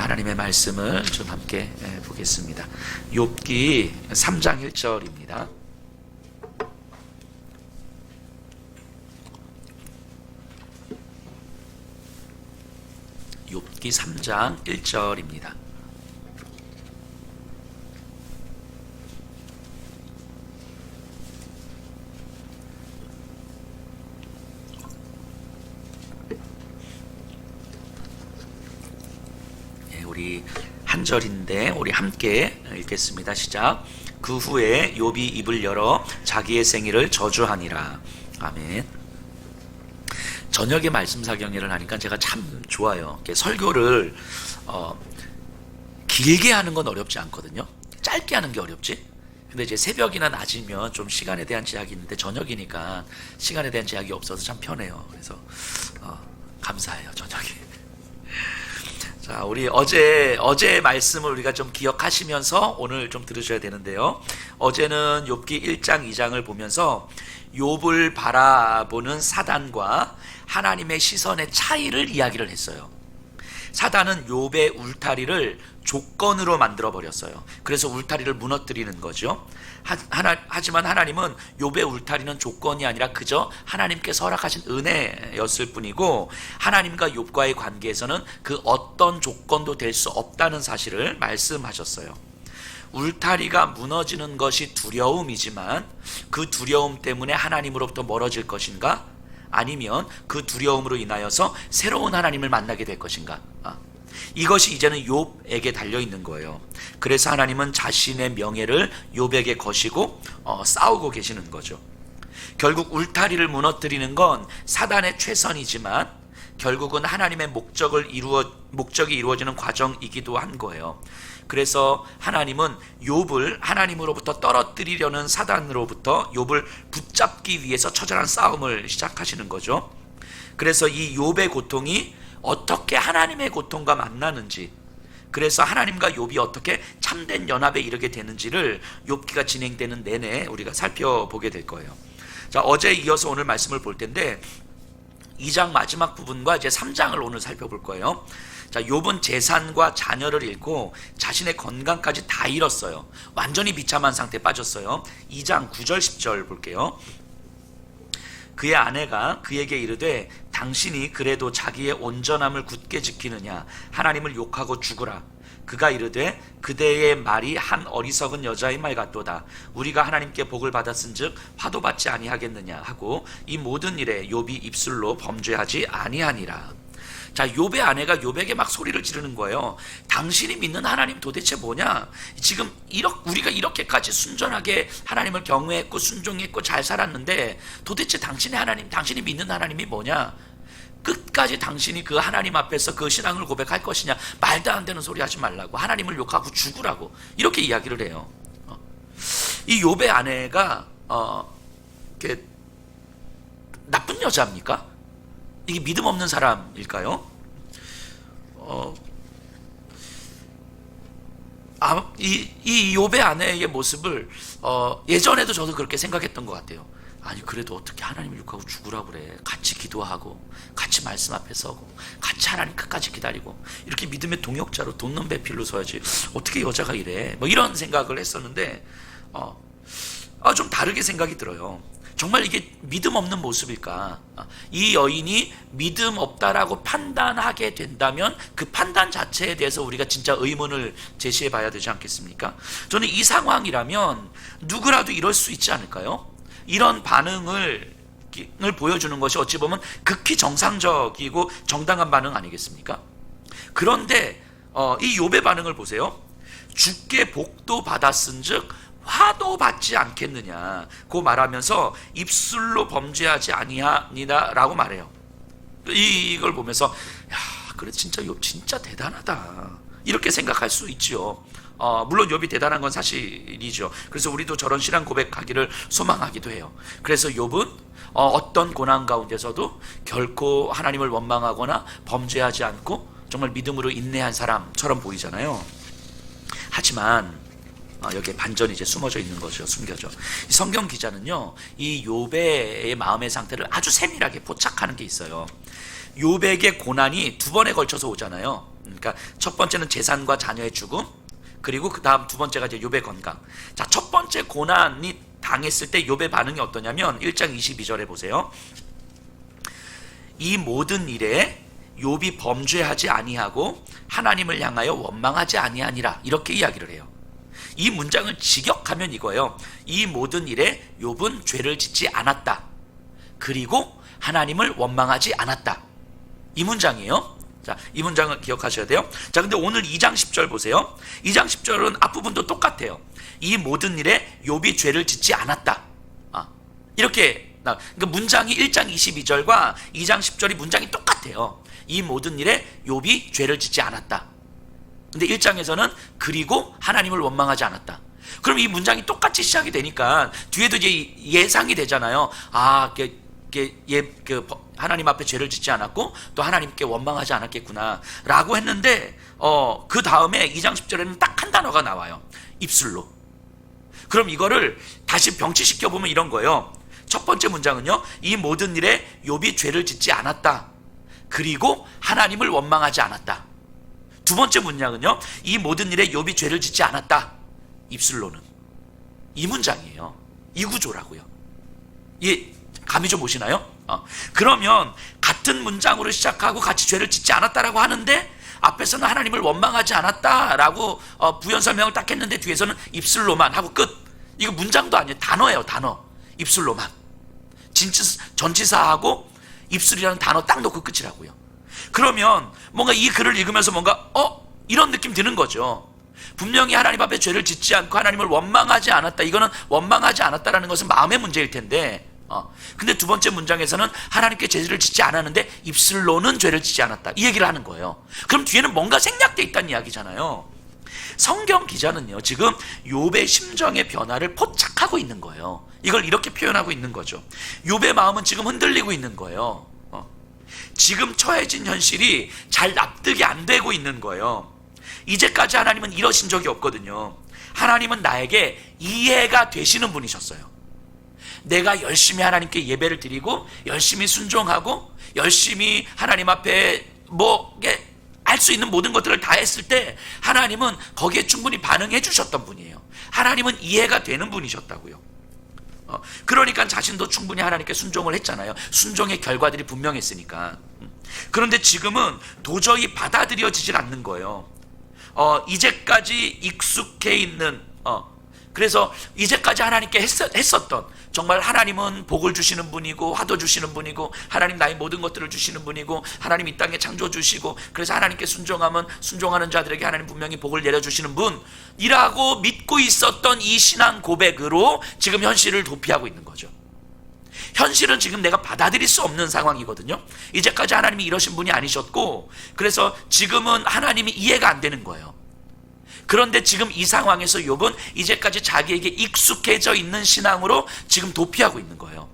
하나님의 말씀을 좀 함께 보겠습니다. 욥기 3장 1절입니다. 욥기 3장 1절입니다. 우리 한 절인데 우리 함께 읽겠습니다. 시작. 그 후에 욥이 입을 열어 자기의 생일을 저주하니라. 아멘. 저녁에 말씀 사경회를 하니까 제가 참 좋아요. 설교를 길게 하는 건 어렵지 않거든요. 짧게 하는 게 어렵지. 근데 이제 새벽이나 낮이면 좀 시간에 대한 제약이 있는데 저녁이니까 시간에 대한 제약이 없어서 참 편해요. 그래서 감사해요, 저녁에. 자, 우리 어제 말씀을 우리가 좀 기억하시면서 오늘 좀 들으셔야 되는데요. 어제는 욥기 1장 2장을 보면서 욥을 바라보는 사단과 하나님의 시선의 차이를 이야기를 했어요. 사단은 욥의 울타리를 조건으로 만들어 버렸어요. 그래서 울타리를 무너뜨리는 거죠. 하지만 하나님은 욥의 울타리는 조건이 아니라 그저 하나님께서 허락하신 은혜였을 뿐이고, 하나님과 욥과의 관계에서는 그 어떤 조건도 될 수 없다는 사실을 말씀하셨어요. 울타리가 무너지는 것이 두려움이지만 그 두려움 때문에 하나님으로부터 멀어질 것인가? 아니면 그 두려움으로 인하여서 새로운 하나님을 만나게 될 것인가? 이것이 이제는 욥에게 달려있는 거예요. 그래서 하나님은 자신의 명예를 욥에게 거시고 싸우고 계시는 거죠. 결국 울타리를 무너뜨리는 건 사단의 최선이지만 결국은 하나님의 목적이 이루어지는 과정이기도 한 거예요. 그래서 하나님은 욥을 하나님으로부터 떨어뜨리려는 사단으로부터 욥을 붙잡기 위해서 처절한 싸움을 시작하시는 거죠. 그래서 이 욥의 고통이 어떻게 하나님의 고통과 만나는지, 그래서 하나님과 욥이 어떻게 참된 연합에 이르게 되는지를 욥기가 진행되는 내내 우리가 살펴보게 될 거예요. 자, 어제 이어서 오늘 말씀을 볼 텐데 2장 마지막 부분과 이제 3장을 오늘 살펴볼 거예요. 자, 욥은 재산과 자녀를 잃고 자신의 건강까지 다 잃었어요. 완전히 비참한 상태에 빠졌어요. 2장 9절 10절 볼게요. 그의 아내가 그에게 이르되 당신이 그래도 자기의 온전함을 굳게 지키느냐? 하나님을 욕하고 죽으라. 그가 이르되 그대의 말이 한 어리석은 여자의 말 같도다. 우리가 하나님께 복을 받았은즉 화도 받지 아니하겠느냐 하고 이 모든 일에 욥이 입술로 범죄하지 아니하니라. 자, 욥의 아내가 욥에게 막 소리를 지르는 거예요. 당신이 믿는 하나님 도대체 뭐냐? 지금 우리가 이렇게까지 순전하게 하나님을 경외했고 순종했고 잘 살았는데 도대체 당신의 하나님, 당신이 믿는 하나님이 뭐냐? 끝까지 당신이 그 하나님 앞에서 그 신앙을 고백할 것이냐? 말도 안 되는 소리 하지 말라고, 하나님을 욕하고 죽으라고 이렇게 이야기를 해요. 이 욥의 아내가 나쁜 여자입니까? 이게 믿음 없는 사람일까요? 이 욥의 아내의 모습을 예전에도 저도 그렇게 생각했던 것 같아요. 아니, 그래도 어떻게 하나님을 욕하고 죽으라고 그래? 같이 기도하고 같이 말씀 앞에 서고 같이 하나님 끝까지 기다리고 이렇게 믿음의 동역자로 돋는 배필로 서야지 어떻게 여자가 이래? 뭐 이런 생각을 했었는데 좀 다르게 생각이 들어요. 정말 이게 믿음 없는 모습일까? 이 여인이 믿음 없다라고 판단하게 된다면 그 판단 자체에 대해서 우리가 진짜 의문을 제시해 봐야 되지 않겠습니까? 저는 이 상황이라면 누구라도 이럴 수 있지 않을까요? 이런 반응을 보여주는 것이 어찌 보면 극히 정상적이고 정당한 반응 아니겠습니까? 그런데 이 욥의 반응을 보세요. 주께 복도 받았은즉 화도 받지 않겠느냐고 말하면서 입술로 범죄하지 아니하니라라고 말해요. 이걸 보면서 야, 그래 진짜 욥 진짜 대단하다 이렇게 생각할 수 있죠. 물론 욥이 대단한 건 사실이죠. 그래서 우리도 저런 신앙 고백하기를 소망하기도 해요. 그래서 욥은 어떤 고난 가운데서도 결코 하나님을 원망하거나 범죄하지 않고 정말 믿음으로 인내한 사람처럼 보이잖아요. 하지만 여기에 반전이 이제 숨어져 있는 거죠. 숨겨져. 이 성경 기자는요, 이 욥의 마음의 상태를 아주 세밀하게 포착하는 게 있어요. 욥에게 고난이 두 번에 걸쳐서 오잖아요. 그러니까 첫 번째는 재산과 자녀의 죽음, 그리고 그 다음 두 번째가 이제 욥의 건강. 자, 첫 번째 고난이 당했을 때 욥의 반응이 어떠냐면 1장 22절에 보세요. 이 모든 일에 욥이 범죄하지 아니하고 하나님을 향하여 원망하지 아니하니라, 이렇게 이야기를 해요. 이 문장을 직역하면 이거예요. 이 모든 일에 욥은 죄를 짓지 않았다, 그리고 하나님을 원망하지 않았다. 이 문장이에요. 자, 이 문장을 기억하셔야 돼요. 자, 근데 오늘 2장 10절 보세요. 2장 10절은 앞부분도 똑같아요. 이 모든 일에 욥이 죄를 짓지 않았다. 이렇게, 그러니까 문장이 1장 22절과 2장 10절이 문장이 똑같아요. 이 모든 일에 욥이 죄를 짓지 않았다. 근데 1장에서는 그리고 하나님을 원망하지 않았다. 그럼 이 문장이 똑같이 시작이 되니까 뒤에도 이제 예상이 되잖아요. 하나님 앞에 죄를 짓지 않았고 또 하나님께 원망하지 않았겠구나 라고 했는데, 그 다음에 2장 10절에는 딱 한 단어가 나와요. 입술로. 그럼 이거를 다시 병치시켜 보면 이런 거예요. 첫 번째 문장은요, 이 모든 일에 욥이 죄를 짓지 않았다, 그리고 하나님을 원망하지 않았다. 두 번째 문장은요, 이 모든 일에 욥이 죄를 짓지 않았다, 입술로는. 이 문장이에요. 이 구조라고요. 감이 좀 오시나요? 그러면 같은 문장으로 시작하고 같이 죄를 짓지 않았다라고 하는데 앞에서는 하나님을 원망하지 않았다라고 부연 설명을 딱 했는데 뒤에서는 입술로만 하고 끝. 이거 문장도 아니에요. 단어예요, 단어. 입술로만. 전치사하고 입술이라는 단어 딱 놓고 끝이라고요. 그러면 뭔가 이 글을 읽으면서 뭔가 이런 느낌 드는 거죠. 분명히 하나님 앞에 죄를 짓지 않고 하나님을 원망하지 않았다. 이거는 원망하지 않았다라는 것은 마음의 문제일 텐데, 근데 두 번째 문장에서는 하나님께 죄를 짓지 않았는데 입술로는 죄를 짓지 않았다, 이 얘기를 하는 거예요. 그럼 뒤에는 뭔가 생략돼 있다는 이야기잖아요. 성경 기자는요, 지금 욥의 심정의 변화를 포착하고 있는 거예요. 이걸 이렇게 표현하고 있는 거죠. 욥의 마음은 지금 흔들리고 있는 거예요. 지금 처해진 현실이 잘 납득이 안 되고 있는 거예요. 이제까지 하나님은 이러신 적이 없거든요. 하나님은 나에게 이해가 되시는 분이셨어요. 내가 열심히 하나님께 예배를 드리고 열심히 순종하고 열심히 하나님 앞에 할 수 있는 모든 것들을 다 했을 때 하나님은 거기에 충분히 반응해 주셨던 분이에요. 하나님은 이해가 되는 분이셨다고요. 그러니까 자신도 충분히 하나님께 순종을 했잖아요. 순종의 결과들이 분명했으니까. 그런데 지금은 도저히 받아들여지질 않는 거예요. 이제까지 익숙해 있는, 그래서 이제까지 하나님께 했었던, 정말 하나님은 복을 주시는 분이고 화도 주시는 분이고 하나님 나의 모든 것들을 주시는 분이고 하나님 이 땅에 창조 주시고 그래서 하나님께 순종하면 순종하는 자들에게 하나님 분명히 복을 내려주시는 분이라고 믿고 있었던 이 신앙 고백으로 지금 현실을 도피하고 있는 거죠. 현실은 지금 내가 받아들일 수 없는 상황이거든요. 이제까지 하나님이 이러신 분이 아니셨고 그래서 지금은 하나님이 이해가 안 되는 거예요. 그런데 지금 이 상황에서 욥은 이제까지 자기에게 익숙해져 있는 신앙으로 지금 도피하고 있는 거예요.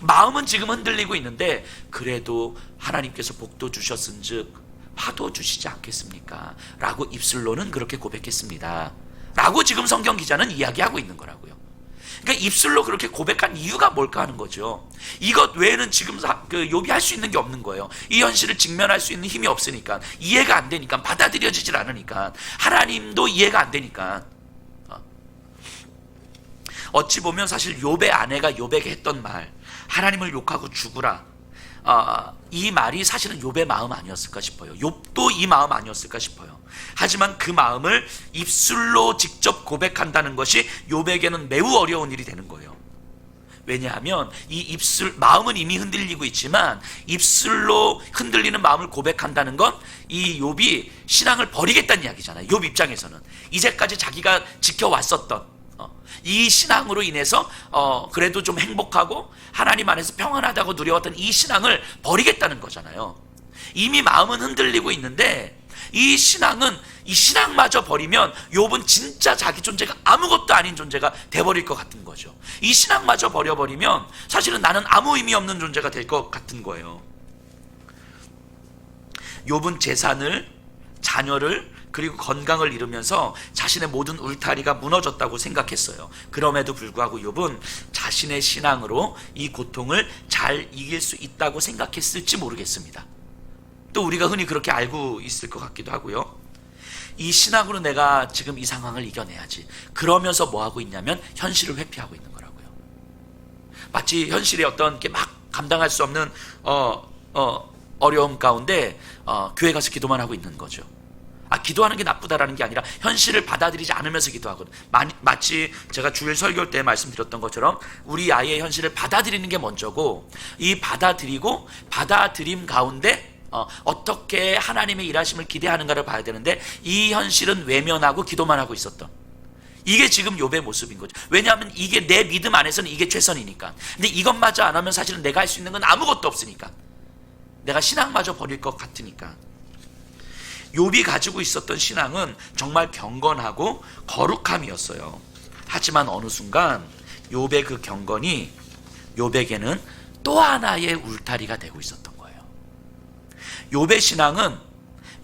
마음은 지금 흔들리고 있는데 그래도 하나님께서 복도 주셨은즉 화도 주시지 않겠습니까? 라고 입술로는 그렇게 고백했습니다. 라고 지금 성경 기자는 이야기하고 있는 거라고요. 그러니까 입술로 그렇게 고백한 이유가 뭘까 하는 거죠. 이것 외에는 지금 욥이 할 수 있는 게 없는 거예요. 이 현실을 직면할 수 있는 힘이 없으니까, 이해가 안 되니까, 받아들여지질 않으니까, 하나님도 이해가 안 되니까. 어찌 보면 사실 욥의 아내가 욥에게 했던 말, 하나님을 욕하고 죽으라, 이 말이 사실은 욥의 마음 아니었을까 싶어요. 욥도 이 마음 아니었을까 싶어요. 하지만 그 마음을 입술로 직접 고백한다는 것이 욥에게는 매우 어려운 일이 되는 거예요. 왜냐하면 이 마음은 이미 흔들리고 있지만 입술로 흔들리는 마음을 고백한다는 건 이 욥이 신앙을 버리겠다는 이야기잖아요. 욥 입장에서는 이제까지 자기가 지켜왔었던 이 신앙으로 인해서 그래도 좀 행복하고 하나님 안에서 평안하다고 누려왔던 이 신앙을 버리겠다는 거잖아요. 이미 마음은 흔들리고 있는데 이 신앙마저 버리면 욥은 진짜 자기 존재가 아무것도 아닌 존재가 돼버릴 것 같은 거죠. 이 신앙마저 버려버리면 사실은 나는 아무 의미 없는 존재가 될 것 같은 거예요. 욥은 재산을, 자녀를, 그리고 건강을 잃으면서 자신의 모든 울타리가 무너졌다고 생각했어요. 그럼에도 불구하고 욥은 자신의 신앙으로 이 고통을 잘 이길 수 있다고 생각했을지 모르겠습니다. 또 우리가 흔히 그렇게 알고 있을 것 같기도 하고요. 이 신앙으로 내가 지금 이 상황을 이겨내야지. 그러면서 뭐 하고 있냐면 현실을 회피하고 있는 거라고요. 마치 현실의 어떤 게 막 감당할 수 없는 어려움 가운데 교회 가서 기도만 하고 있는 거죠. 기도하는 게 나쁘다라는 게 아니라 현실을 받아들이지 않으면서 기도하거든. 마치 제가 주일 설교 때 말씀드렸던 것처럼 우리 아이의 현실을 받아들이는 게 먼저고, 이 받아들임 가운데 어떻게 하나님의 일하심을 기대하는가를 봐야 되는데, 이 현실은 외면하고 기도만 하고 있었던, 이게 지금 욥의 모습인 거죠. 왜냐하면 이게 내 믿음 안에서는 이게 최선이니까. 근데 이것마저 안 하면 사실은 내가 할 수 있는 건 아무것도 없으니까, 내가 신앙마저 버릴 것 같으니까. 욥이 가지고 있었던 신앙은 정말 경건하고 거룩함이었어요. 하지만 어느 순간 욥의 그 경건이 욥에게는 또 하나의 울타리가 되고 있었던 거예요. 욥의 신앙은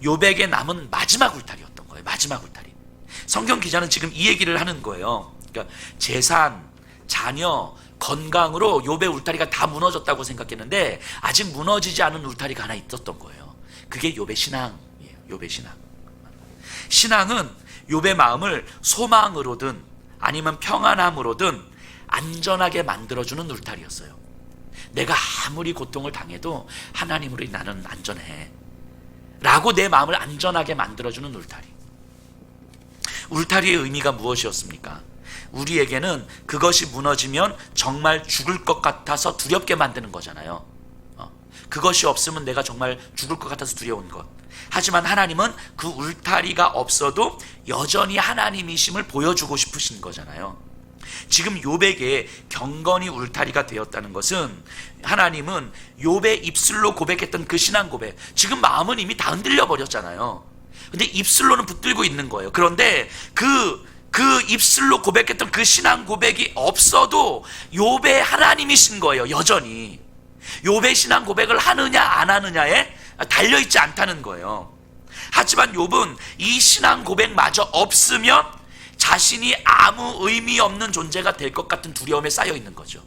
욥에게 남은 마지막 울타리였던 거예요. 마지막 울타리. 성경 기자는 지금 이 얘기를 하는 거예요. 그러니까 재산, 자녀, 건강으로 욥의 울타리가 다 무너졌다고 생각했는데 아직 무너지지 않은 울타리가 하나 있었던 거예요. 그게 욥의 신앙이에요. 욥의 신앙. 신앙은 욥의 마음을 소망으로든 아니면 평안함으로든 안전하게 만들어주는 울타리였어요. 내가 아무리 고통을 당해도 하나님으로 나는 안전해 라고 내 마음을 안전하게 만들어주는 울타리. 울타리의 의미가 무엇이었습니까? 우리에게는 그것이 무너지면 정말 죽을 것 같아서 두렵게 만드는 거잖아요. 그것이 없으면 내가 정말 죽을 것 같아서 두려운 것. 하지만 하나님은 그 울타리가 없어도 여전히 하나님이심을 보여주고 싶으신 거잖아요. 지금 욥에게 경건이 울타리가 되었다는 것은, 하나님은 욥의 입술로 고백했던 그 신앙 고백, 지금 마음은 이미 다 흔들려 버렸잖아요. 근데 입술로는 붙들고 있는 거예요. 그런데 그 입술로 고백했던 그 신앙 고백이 없어도 욥의 하나님이신 거예요. 여전히 욥의 신앙 고백을 하느냐 안 하느냐에 달려있지 않다는 거예요. 하지만 욥은 이 신앙 고백마저 없으면 자신이 아무 의미 없는 존재가 될 것 같은 두려움에 쌓여 있는 거죠.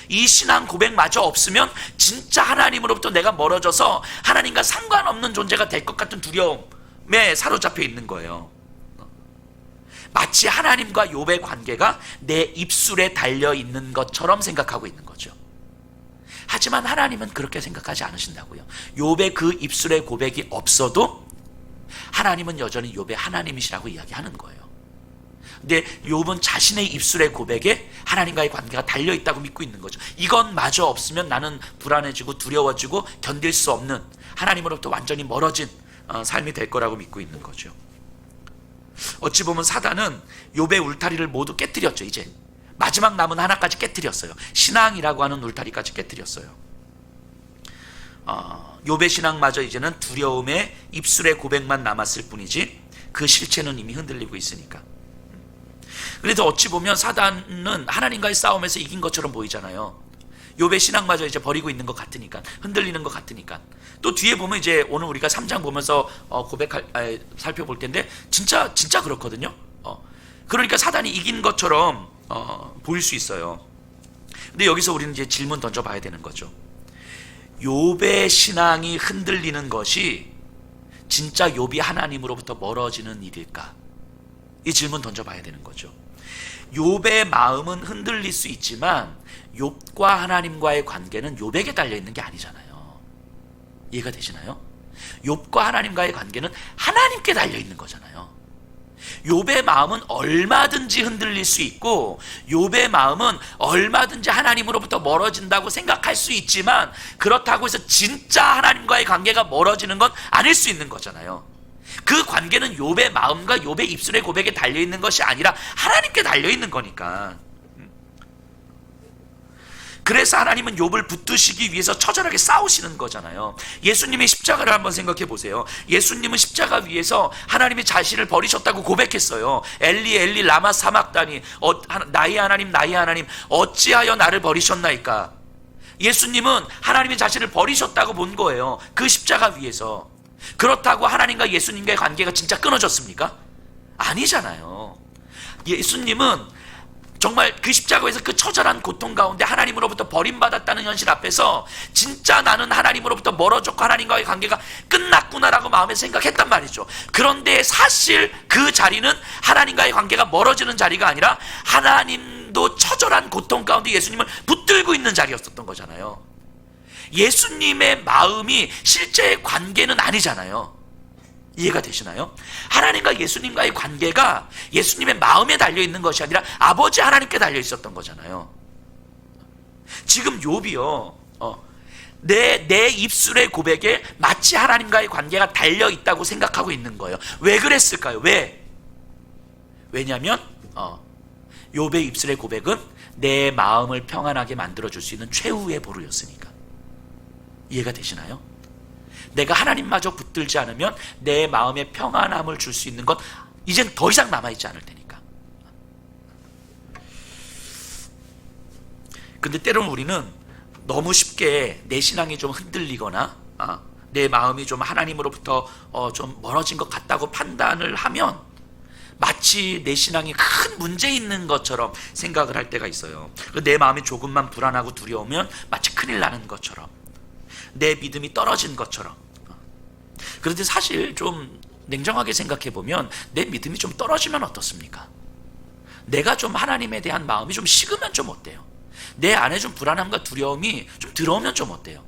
이 신앙 고백마저 없으면 진짜 하나님으로부터 내가 멀어져서 하나님과 상관없는 존재가 될 것 같은 두려움에 사로잡혀 있는 거예요. 마치 하나님과 욥의 관계가 내 입술에 달려있는 것처럼 생각하고 있는 거죠. 하지만 하나님은 그렇게 생각하지 않으신다고요. 욥의 그 입술의 고백이 없어도 하나님은 여전히 욥의 하나님이시라고 이야기하는 거예요. 근데 욥은 자신의 입술의 고백에 하나님과의 관계가 달려있다고 믿고 있는 거죠. 이것마저 없으면 나는 불안해지고 두려워지고 견딜 수 없는, 하나님으로부터 완전히 멀어진 삶이 될 거라고 믿고 있는 거죠. 어찌 보면 사단은 욥의 울타리를 모두 깨뜨렸죠. 이제 마지막 남은 하나까지 깨뜨렸어요. 신앙이라고 하는 울타리까지 깨뜨렸어요. 욥의 신앙마저 이제는 두려움의 입술의 고백만 남았을 뿐이지 그 실체는 이미 흔들리고 있으니까. 그래도 어찌 보면 사단은 하나님과의 싸움에서 이긴 것처럼 보이잖아요. 욥의 신앙마저 이제 버리고 있는 것 같으니까, 흔들리는 것 같으니까. 또 뒤에 보면 이제 오늘 우리가 3장 보면서 살펴볼 텐데 진짜 그렇거든요. 그러니까 사단이 이긴 것처럼 보일 수 있어요. 근데 여기서 우리는 이제 질문 던져봐야 되는 거죠. 욥의 신앙이 흔들리는 것이 진짜 욥이 하나님으로부터 멀어지는 일일까? 이 질문 던져봐야 되는 거죠. 욥의 마음은 흔들릴 수 있지만 욥과 하나님과의 관계는 욥에게 달려있는 게 아니잖아요. 이해가 되시나요? 욥과 하나님과의 관계는 하나님께 달려있는 거잖아요. 욥의 마음은 얼마든지 흔들릴 수 있고 욥의 마음은 얼마든지 하나님으로부터 멀어진다고 생각할 수 있지만, 그렇다고 해서 진짜 하나님과의 관계가 멀어지는 건 아닐 수 있는 거잖아요. 그 관계는 욥의 마음과 욥의 입술의 고백에 달려있는 것이 아니라 하나님께 달려있는 거니까. 그래서 하나님은 욥을 붙드시기 위해서 처절하게 싸우시는 거잖아요. 예수님의 십자가를 한번 생각해 보세요. 예수님은 십자가 위에서 하나님의 자신을 버리셨다고 고백했어요. 엘리 엘리 라마 사막다니, 나의 하나님 나의 하나님 어찌하여 나를 버리셨나이까. 예수님은 하나님의 자신을 버리셨다고 본 거예요. 그 십자가 위에서. 그렇다고 하나님과 예수님과의 관계가 진짜 끊어졌습니까? 아니잖아요. 예수님은 정말 그 십자가에서 그 처절한 고통 가운데 하나님으로부터 버림받았다는 현실 앞에서 진짜 나는 하나님으로부터 멀어졌고 하나님과의 관계가 끝났구나라고 마음에 생각했단 말이죠. 그런데 사실 그 자리는 하나님과의 관계가 멀어지는 자리가 아니라 하나님도 처절한 고통 가운데 예수님을 붙들고 있는 자리였었던 거잖아요. 예수님의 마음이 실제의 관계는 아니잖아요. 이해가 되시나요? 하나님과 예수님과의 관계가 예수님의 마음에 달려있는 것이 아니라 아버지 하나님께 달려있었던 거잖아요. 지금 욥이요, 내 입술의 고백에 마치 하나님과의 관계가 달려있다고 생각하고 있는 거예요. 왜 그랬을까요? 왜냐하면 욥의 입술의 고백은 내 마음을 평안하게 만들어줄 수 있는 최후의 보루였으니까. 이해가 되시나요? 내가 하나님마저 붙들지 않으면 내 마음에 평안함을 줄 수 있는 건 이젠 더 이상 남아있지 않을 테니까. 근데 때로는 우리는 너무 쉽게 내 신앙이 좀 흔들리거나 내 마음이 좀 하나님으로부터 좀 멀어진 것 같다고 판단을 하면 마치 내 신앙이 큰 문제 있는 것처럼 생각을 할 때가 있어요. 내 마음이 조금만 불안하고 두려우면 마치 큰일 나는 것처럼, 내 믿음이 떨어진 것처럼. 그런데 사실 좀 냉정하게 생각해 보면 내 믿음이 좀 떨어지면 어떻습니까? 내가 좀 하나님에 대한 마음이 좀 식으면 좀 어때요? 내 안에 좀 불안함과 두려움이 좀 들어오면 좀 어때요?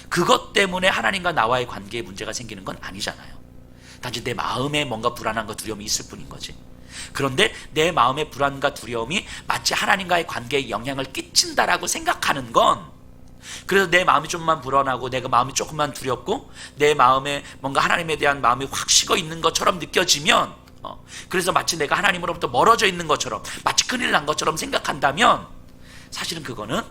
그것 때문에 하나님과 나와의 관계에 문제가 생기는 건 아니잖아요. 단지 내 마음에 뭔가 불안함과 두려움이 있을 뿐인 거지. 그런데 내 마음의 불안과 두려움이 마치 하나님과의 관계에 영향을 끼친다라고 생각하는 건, 그래서 내 마음이 좀만 불안하고 내가 마음이 조금만 두렵고 내 마음에 뭔가 하나님에 대한 마음이 확 식어 있는 것처럼 느껴지면, 그래서 마치 내가 하나님으로부터 멀어져 있는 것처럼, 마치 큰일 난 것처럼 생각한다면 사실은 그거는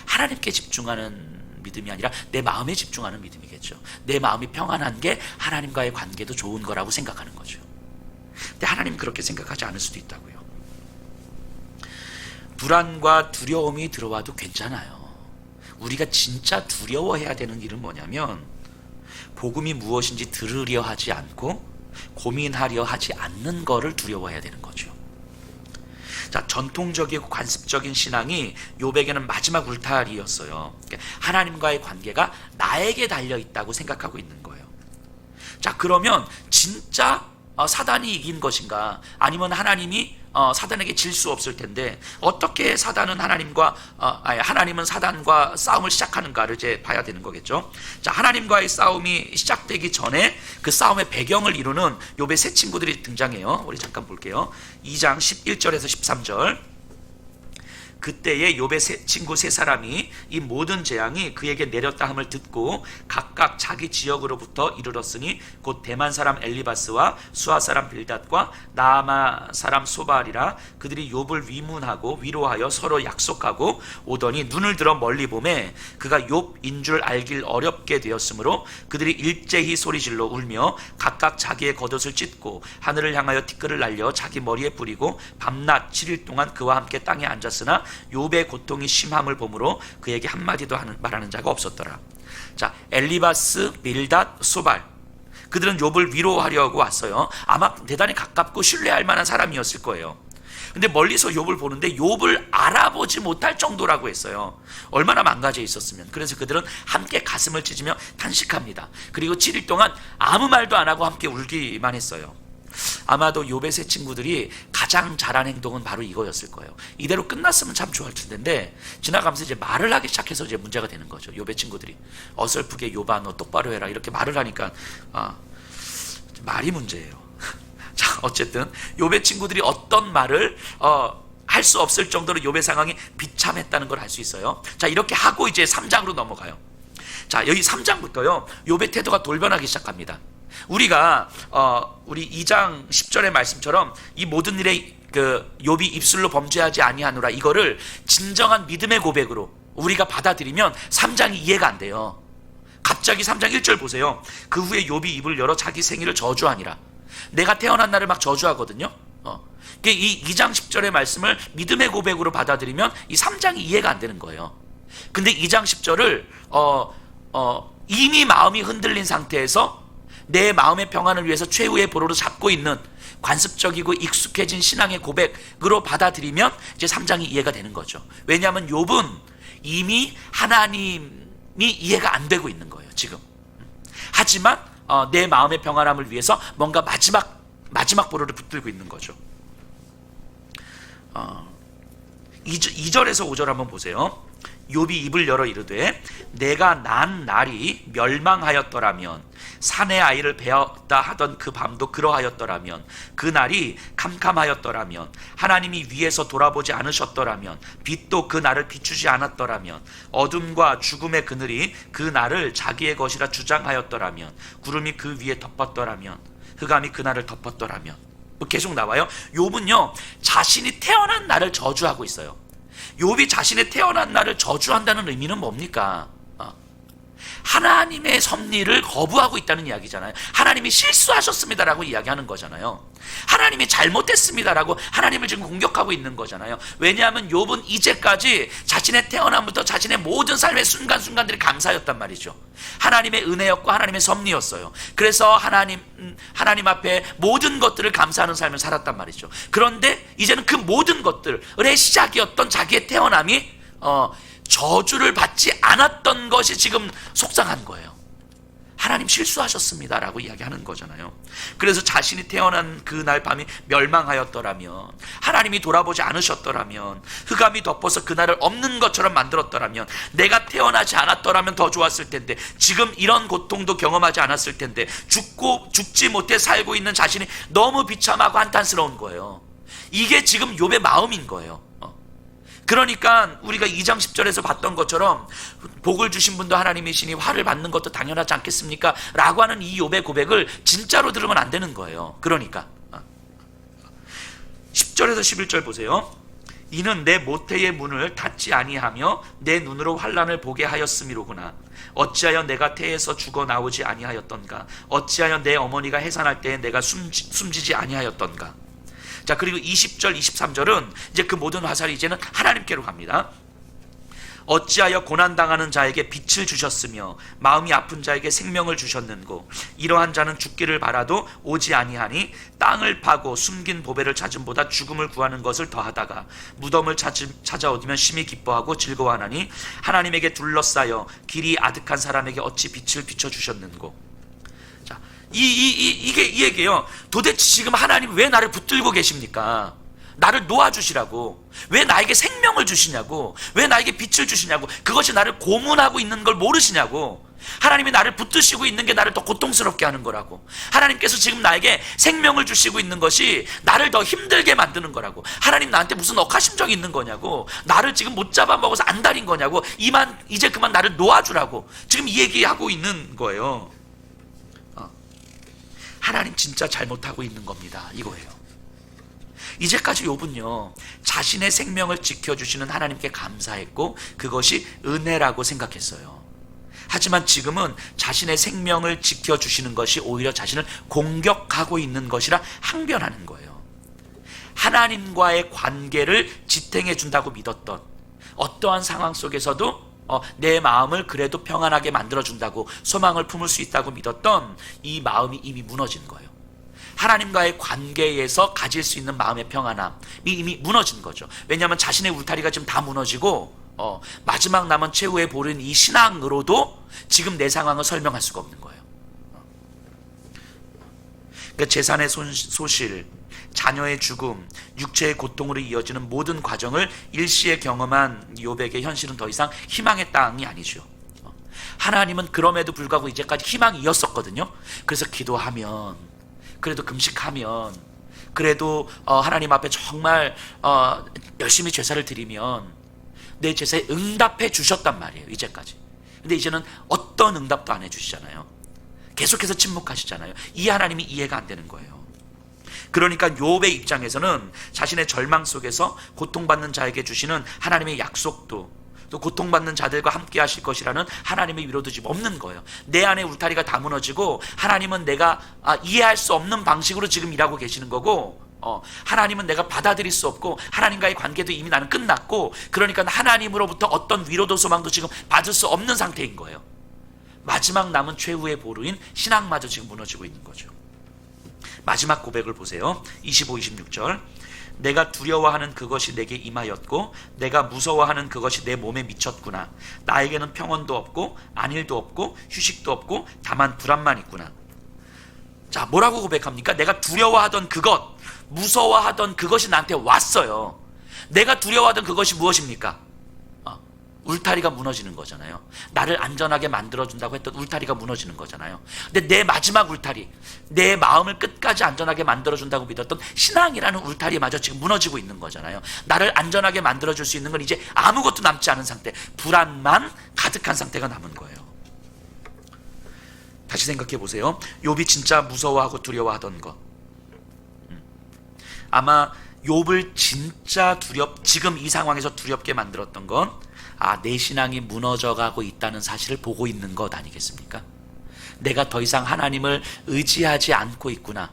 하나님께 집중하는 믿음이 아니라 내 마음에 집중하는 믿음이겠죠. 내 마음이 평안한 게 하나님과의 관계도 좋은 거라고 생각하는 거죠. 근데 하나님은 그렇게 생각하지 않을 수도 있다고요. 불안과 두려움이 들어와도 괜찮아요. 우리가 진짜 두려워해야 되는 일은 뭐냐면 복음이 무엇인지 들으려 하지 않고 고민하려 하지 않는 거를 두려워해야 되는 거죠. 자, 전통적이고 관습적인 신앙이 욥에게는 마지막 울타리였어요. 하나님과의 관계가 나에게 달려있다고 생각하고 있는 거예요. 자, 그러면 진짜 사단이 이긴 것인가, 아니면 하나님이 사단에게 질 수 없을 텐데 어떻게 사단은 하나님은 사단과 싸움을 시작하는가를 이제 봐야 되는 거겠죠. 자, 하나님과의 싸움이 시작되기 전에 그 싸움의 배경을 이루는 욥의 세 친구들이 등장해요. 우리 잠깐 볼게요. 2장 11절에서 13절. 그때에 욥의 친구 세 사람이 이 모든 재앙이 그에게 내렸다 함을 듣고 각각 자기 지역으로부터 이르렀으니 곧 대만 사람 엘리바스와 수아 사람 빌닷과 나아마 사람 소발이라. 그들이 욥을 위문하고 위로하여 서로 약속하고 오더니 눈을 들어 멀리 보매 그가 욥인 줄 알길 어렵게 되었으므로 그들이 일제히 소리질러 울며 각각 자기의 겉옷을 찢고 하늘을 향하여 티끌을 날려 자기 머리에 뿌리고 밤낮 7일 동안 그와 함께 땅에 앉았으나 욥의 고통이 심함을 보므로 그에게 한마디도 말하는 자가 없었더라. 자, 엘리바스, 빌닷, 소발, 그들은 욥을 위로하려고 왔어요. 아마 대단히 가깝고 신뢰할 만한 사람이었을 거예요. 근데 멀리서 욥을 보는데 욥을 알아보지 못할 정도라고 했어요. 얼마나 망가져 있었으면. 그래서 그들은 함께 가슴을 찢으며 탄식합니다. 그리고 7일 동안 아무 말도 안 하고 함께 울기만 했어요. 아마도 욥의 세 친구들이 가장 잘한 행동은 바로 이거였을 거예요. 이대로 끝났으면 참 좋을 텐데 지나가면서 이제 말을 하기 시작해서 이제 문제가 되는 거죠. 욥의 친구들이 어설프게 욥아 너 똑바로 해라 이렇게 말을 하니까 말이 문제예요. 자, 어쨌든 욥의 친구들이 어떤 말을 할 수 없을 정도로 욥의 상황이 비참했다는 걸 알 수 있어요. 자, 이렇게 하고 이제 3장으로 넘어가요. 자, 여기 3장부터요 욥의 태도가 돌변하기 시작합니다. 우리가 우리 2장 10절의 말씀처럼 이 모든 일에 그 욥이 입술로 범죄하지 아니하노라, 이거를 진정한 믿음의 고백으로 우리가 받아들이면 3장이 이해가 안 돼요. 갑자기 3장 1절 보세요. 그 후에 욥이 입을 열어 자기 생일을 저주하니라. 내가 태어난 날을 막 저주하거든요. 이 2장 10절의 말씀을 믿음의 고백으로 받아들이면 이 3장이 이해가 안 되는 거예요. 근데 2장 10절을 이미 마음이 흔들린 상태에서 내 마음의 평안을 위해서 최후의 보루로 잡고 있는 관습적이고 익숙해진 신앙의 고백으로 받아들이면 이제 3장이 이해가 되는 거죠. 왜냐하면 욥은 이미 하나님이 이해가 안 되고 있는 거예요, 지금. 하지만 내 마음의 평안함을 위해서 뭔가 마지막 보루를 붙들고 있는 거죠. 2절에서 5절 한번 보세요. 욥이 입을 열어 이르되 내가 난 날이 멸망하였더라면 산의 아이를 베었다 하던 그 밤도 그러하였더라면 그 날이 캄캄하였더라면 하나님이 위에서 돌아보지 않으셨더라면 빛도 그 날을 비추지 않았더라면 어둠과 죽음의 그늘이 그 날을 자기의 것이라 주장하였더라면 구름이 그 위에 덮었더라면 흑암이 그 날을 덮었더라면 계속 나와요. 욥은요 자신이 태어난 날을 저주하고 있어요. 욥이 자신의 태어난 날을 저주한다는 의미는 뭡니까? 하나님의 섭리를 거부하고 있다는 이야기잖아요. 하나님이 실수하셨습니다라고 이야기하는 거잖아요. 하나님이 잘못했습니다라고 하나님을 지금 공격하고 있는 거잖아요. 왜냐하면 욥은 이제까지 자신의 태어남부터 자신의 모든 삶의 순간순간들이 감사였단 말이죠. 하나님의 은혜였고 하나님의 섭리였어요. 그래서 하나님 앞에 모든 것들을 감사하는 삶을 살았단 말이죠. 그런데 이제는 그 모든 것들의 시작이었던 자기의 태어남이 저주를 받지 않았던 것이 지금 속상한 거예요. 하나님 실수하셨습니다라고 이야기하는 거잖아요. 그래서 자신이 태어난 그날 밤이 멸망하였더라면, 하나님이 돌아보지 않으셨더라면, 흑암이 덮어서 그날을 없는 것처럼 만들었더라면, 내가 태어나지 않았더라면 더 좋았을 텐데, 지금 이런 고통도 경험하지 않았을 텐데, 죽지 못해 살고 있는 자신이 너무 비참하고 한탄스러운 거예요. 이게 지금 욥의 마음인 거예요. 그러니까 우리가 2장 10절에서 봤던 것처럼 복을 주신 분도 하나님이시니 화를 받는 것도 당연하지 않겠습니까? 라고 하는 이 욥의 고백을 진짜로 들으면 안 되는 거예요. 그러니까 10절에서 11절 보세요. 이는 내 모태의 문을 닫지 아니하며 내 눈으로 환난을 보게 하였음이로구나. 어찌하여 내가 태에서 죽어 나오지 아니하였던가? 어찌하여 내 어머니가 해산할 때에 내가 숨지지 아니하였던가? 자, 그리고 20절, 23절은 이제 그 모든 화살이 이제는 하나님께로 갑니다. 어찌하여 고난당하는 자에게 빛을 주셨으며 마음이 아픈 자에게 생명을 주셨는고 이러한 자는 죽기를 바라도 오지 아니하니 땅을 파고 숨긴 보배를 찾음보다 죽음을 구하는 것을 더하다가 무덤을 찾아 얻으면 심히 기뻐하고 즐거워하나니 하나님에게 둘러싸여 길이 아득한 사람에게 어찌 빛을 비춰주셨는고. 이게 이 얘기예요. 도대체 지금 하나님 왜 나를 붙들고 계십니까? 나를 놓아주시라고. 왜 나에게 생명을 주시냐고. 왜 나에게 빛을 주시냐고. 그것이 나를 고문하고 있는 걸 모르시냐고. 하나님이 나를 붙드시고 있는 게 나를 더 고통스럽게 하는 거라고. 하나님께서 지금 나에게 생명을 주시고 있는 것이 나를 더 힘들게 만드는 거라고. 하나님 나한테 무슨 억하심정이 있는 거냐고. 나를 지금 못 잡아먹어서 안달인 거냐고. 이제 그만 나를 놓아주라고. 지금 이 얘기하고 있는 거예요. 하나님 진짜 잘못하고 있는 겁니다. 이거예요. 이제까지 욥은요 자신의 생명을 지켜주시는 하나님께 감사했고 그것이 은혜라고 생각했어요. 하지만 지금은 자신의 생명을 지켜주시는 것이 오히려 자신을 공격하고 있는 것이라 항변하는 거예요. 하나님과의 관계를 지탱해 준다고 믿었던 어떠한 상황 속에서도 내 마음을 그래도 평안하게 만들어준다고 소망을 품을 수 있다고 믿었던 이 마음이 이미 무너진 거예요. 하나님과의 관계에서 가질 수 있는 마음의 평안함이 이미 무너진 거죠. 왜냐하면 자신의 울타리가 지금 다 무너지고 마지막 남은 최후의 보른 이 신앙으로도 지금 내 상황을 설명할 수가 없는 거예요. 그러니까 재산의 소실, 자녀의 죽음, 육체의 고통으로 이어지는 모든 과정을 일시에 경험한 욥에게 현실은 더 이상 희망의 땅이 아니죠. 하나님은 그럼에도 불구하고 이제까지 희망이었었거든요. 그래서 기도하면, 그래도 금식하면, 그래도 하나님 앞에 정말 열심히 제사를 드리면 내 제사에 응답해 주셨단 말이에요. 이제까지. 근데 이제는 어떤 응답도 안 해주시잖아요. 계속해서 침묵하시잖아요. 이 하나님이 이해가 안 되는 거예요. 그러니까 욥의 입장에서는 자신의 절망 속에서 고통받는 자에게 주시는 하나님의 약속도, 또 고통받는 자들과 함께 하실 것이라는 하나님의 위로도 지금 없는 거예요. 내 안에 울타리가 다 무너지고 하나님은 내가 이해할 수 없는 방식으로 지금 일하고 계시는 거고, 하나님은 내가 받아들일 수 없고 하나님과의 관계도 이미 나는 끝났고, 그러니까 하나님으로부터 어떤 위로도 소망도 지금 받을 수 없는 상태인 거예요. 마지막 남은 최후의 보루인 신앙마저 지금 무너지고 있는 거죠. 마지막 고백을 보세요. 25, 26절. 내가 두려워하는 그것이 내게 임하였고 내가 무서워하는 그것이 내 몸에 미쳤구나. 나에게는 평온도 없고 안일도 없고 휴식도 없고 다만 불안만 있구나. 자, 뭐라고 고백합니까? 내가 두려워하던 그것, 무서워하던 그것이 나한테 왔어요. 내가 두려워하던 그것이 무엇입니까? 울타리가 무너지는 거잖아요. 나를 안전하게 만들어준다고 했던 울타리가 무너지는 거잖아요. 근데 내 마지막 울타리, 내 마음을 끝까지 안전하게 만들어준다고 믿었던 신앙이라는 울타리마저 지금 무너지고 있는 거잖아요. 나를 안전하게 만들어줄 수 있는 건 이제 아무것도 남지 않은 상태, 불안만 가득한 상태가 남은 거예요. 다시 생각해 보세요. 욥이 진짜 무서워하고 두려워하던 것, 아마 욥을 진짜 지금 이 상황에서 두렵게 만들었던 건 내 신앙이 무너져가고 있다는 사실을 보고 있는 것 아니겠습니까? 내가 더 이상 하나님을 의지하지 않고 있구나.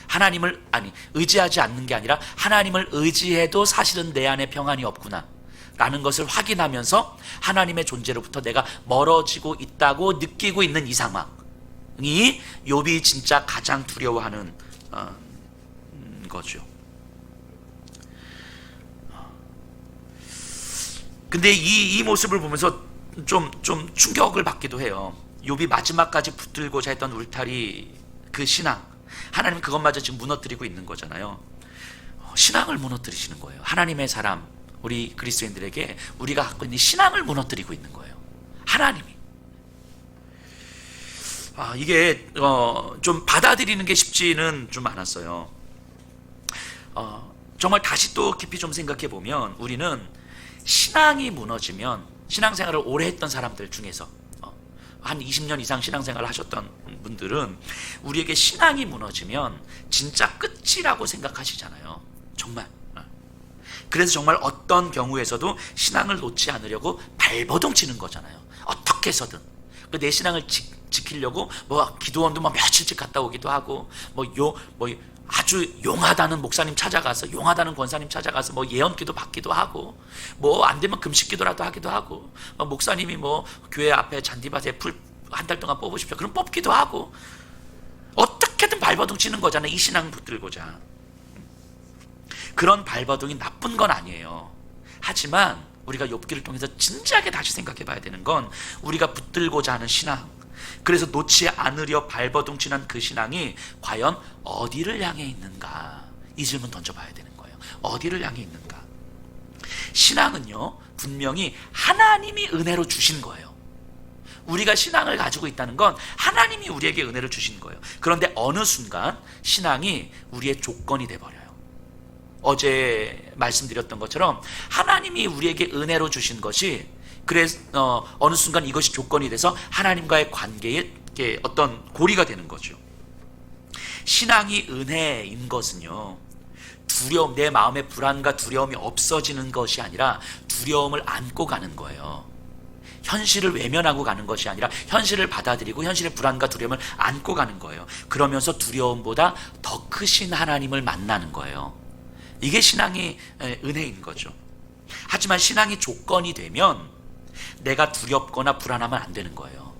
하나님을 의지하지 않는 게 아니라 하나님을 의지해도 사실은 내 안에 평안이 없구나 라는 것을 확인하면서 하나님의 존재로부터 내가 멀어지고 있다고 느끼고 있는 이 상황이 욥이 진짜 가장 두려워하는 거죠. 근데 이 모습을 보면서 좀 충격을 받기도 해요. 욥이 마지막까지 붙들고자 했던 울타리, 그 신앙, 하나님 그것마저 지금 무너뜨리고 있는 거잖아요. 신앙을 무너뜨리시는 거예요. 하나님의 사람, 우리 그리스도인들에게 우리가 갖고 있는 신앙을 무너뜨리고 있는 거예요. 하나님이. 이게 좀 받아들이는 게 쉽지는 좀 않았어요. 정말 다시 또 깊이 좀 생각해 보면 우리는 신앙이 무너지면, 신앙생활을 오래 했던 사람들 중에서 한 20년 이상 신앙생활을 하셨던 분들은 우리에게 신앙이 무너지면 진짜 끝이라고 생각하시잖아요. 정말. 그래서 정말 어떤 경우에서도 신앙을 놓지 않으려고 발버둥 치는 거잖아요. 어떻게 해서든 내 신앙을 지키려고 기도원도 며칠씩 갔다 오기도 하고 아주 용하다는 목사님 찾아가서, 용하다는 권사님 찾아가서 예언기도 받기도 하고, 안 되면 금식기도라도 하기도 하고, 목사님이 교회 앞에 잔디밭에 풀 한 달 동안 뽑으십시오. 그럼 뽑기도 하고, 어떻게든 발버둥 치는 거잖아요. 이 신앙 붙들고자. 그런 발버둥이 나쁜 건 아니에요. 하지만 우리가 욥기를 통해서 진지하게 다시 생각해 봐야 되는 건 우리가 붙들고자 하는 신앙, 그래서 놓지 않으려 발버둥 치는 그 신앙이 과연 어디를 향해 있는가? 이 질문 던져봐야 되는 거예요. 어디를 향해 있는가? 신앙은요, 분명히 하나님이 은혜로 주신 거예요. 우리가 신앙을 가지고 있다는 건 하나님이 우리에게 은혜를 주신 거예요. 그런데 어느 순간 신앙이 우리의 조건이 돼버려요. 어제 말씀드렸던 것처럼 하나님이 우리에게 은혜로 주신 것이, 그래서 어느 순간 이것이 조건이 돼서 하나님과의 관계에 어떤 고리가 되는 거죠. 신앙이 은혜인 것은요, 내 마음의 불안과 두려움이 없어지는 것이 아니라 두려움을 안고 가는 거예요. 현실을 외면하고 가는 것이 아니라 현실을 받아들이고 현실의 불안과 두려움을 안고 가는 거예요. 그러면서 두려움보다 더 크신 하나님을 만나는 거예요. 이게 신앙이 은혜인 거죠. 하지만 신앙이 조건이 되면 내가 두렵거나 불안하면 안 되는 거예요.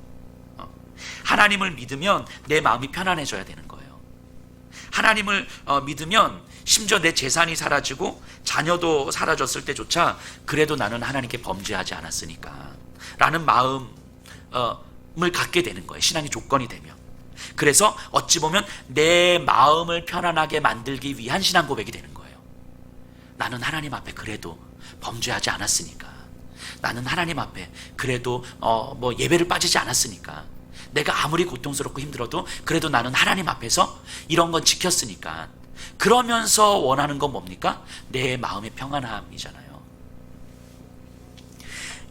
하나님을 믿으면 내 마음이 편안해져야 되는 거예요. 하나님을 믿으면 심지어 내 재산이 사라지고 자녀도 사라졌을 때조차 그래도 나는 하나님께 범죄하지 않았으니까 라는 마음을 갖게 되는 거예요. 신앙이 조건이 되면. 그래서 어찌 보면 내 마음을 편안하게 만들기 위한 신앙 고백이 되는 거예요. 나는 하나님 앞에 그래도 범죄하지 않았으니까, 나는 하나님 앞에 그래도 예배를 빠지지 않았으니까, 내가 아무리 고통스럽고 힘들어도 그래도 나는 하나님 앞에서 이런 건 지켰으니까, 그러면서 원하는 건 뭡니까? 내 마음의 평안함이잖아요.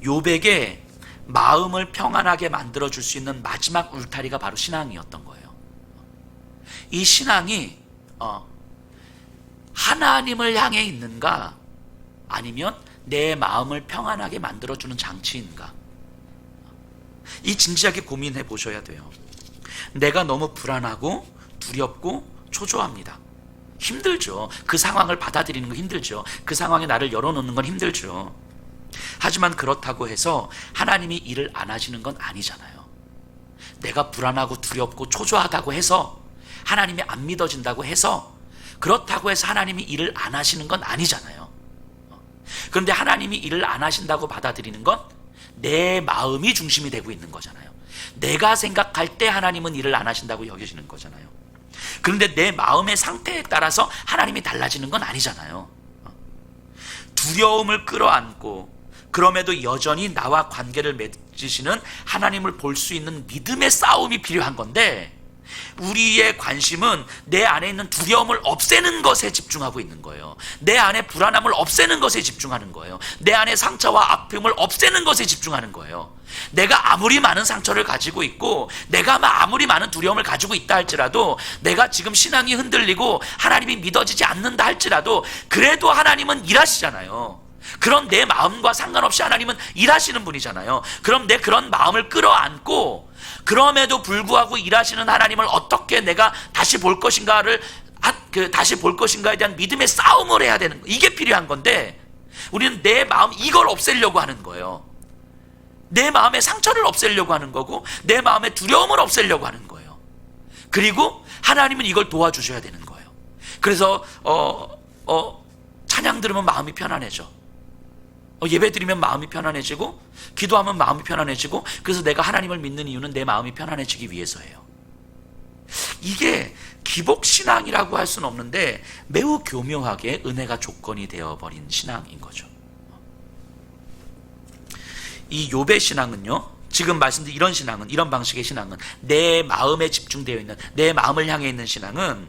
욥에게 마음을 평안하게 만들어줄 수 있는 마지막 울타리가 바로 신앙이었던 거예요. 이 신앙이 하나님을 향해 있는가, 아니면 내 마음을 평안하게 만들어주는 장치인가, 이 진지하게 고민해 보셔야 돼요. 내가 너무 불안하고 두렵고 초조합니다. 힘들죠. 그 상황을 받아들이는 건 힘들죠. 그 상황에 나를 열어놓는 건 힘들죠. 하지만 그렇다고 해서 하나님이 일을 안 하시는 건 아니잖아요. 내가 불안하고 두렵고 초조하다고 해서 하나님이 안 믿어진다고 해서 그렇다고 해서 하나님이 일을 안 하시는 건 아니잖아요. 그런데 하나님이 일을 안 하신다고 받아들이는 건 내 마음이 중심이 되고 있는 거잖아요. 내가 생각할 때 하나님은 일을 안 하신다고 여기시는 거잖아요. 그런데 내 마음의 상태에 따라서 하나님이 달라지는 건 아니잖아요. 두려움을 끌어안고 그럼에도 여전히 나와 관계를 맺으시는 하나님을 볼 수 있는 믿음의 싸움이 필요한 건데, 우리의 관심은 내 안에 있는 두려움을 없애는 것에 집중하고 있는 거예요. 내 안에 불안함을 없애는 것에 집중하는 거예요. 내 안에 상처와 아픔을 없애는 것에 집중하는 거예요. 내가 아무리 많은 상처를 가지고 있고 내가 아무리 많은 두려움을 가지고 있다 할지라도, 내가 지금 신앙이 흔들리고 하나님이 믿어지지 않는다 할지라도, 그래도 하나님은 일하시잖아요. 그런 내 마음과 상관없이 하나님은 일하시는 분이잖아요. 그럼 내 그런 마음을 끌어안고 그럼에도 불구하고 일하시는 하나님을 어떻게 내가 다시 볼 것인가를 다시 볼 것인가에 대한 믿음의 싸움을 해야 되는 거, 이게 필요한 건데, 우리는 내 마음 이걸 없애려고 하는 거예요. 내 마음의 상처를 없애려고 하는 거고 내 마음의 두려움을 없애려고 하는 거예요. 그리고 하나님은 이걸 도와주셔야 되는 거예요. 그래서 찬양 들으면 마음이 편안해져. 예배 드리면 마음이 편안해지고 기도하면 마음이 편안해지고, 그래서 내가 하나님을 믿는 이유는 내 마음이 편안해지기 위해서예요. 이게 기복신앙이라고 할 수는 없는데 매우 교묘하게 은혜가 조건이 되어버린 신앙인 거죠. 이 욥의 신앙은요, 지금 말씀드린 이런 신앙은, 이런 방식의 신앙은, 내 마음에 집중되어 있는, 내 마음을 향해 있는 신앙은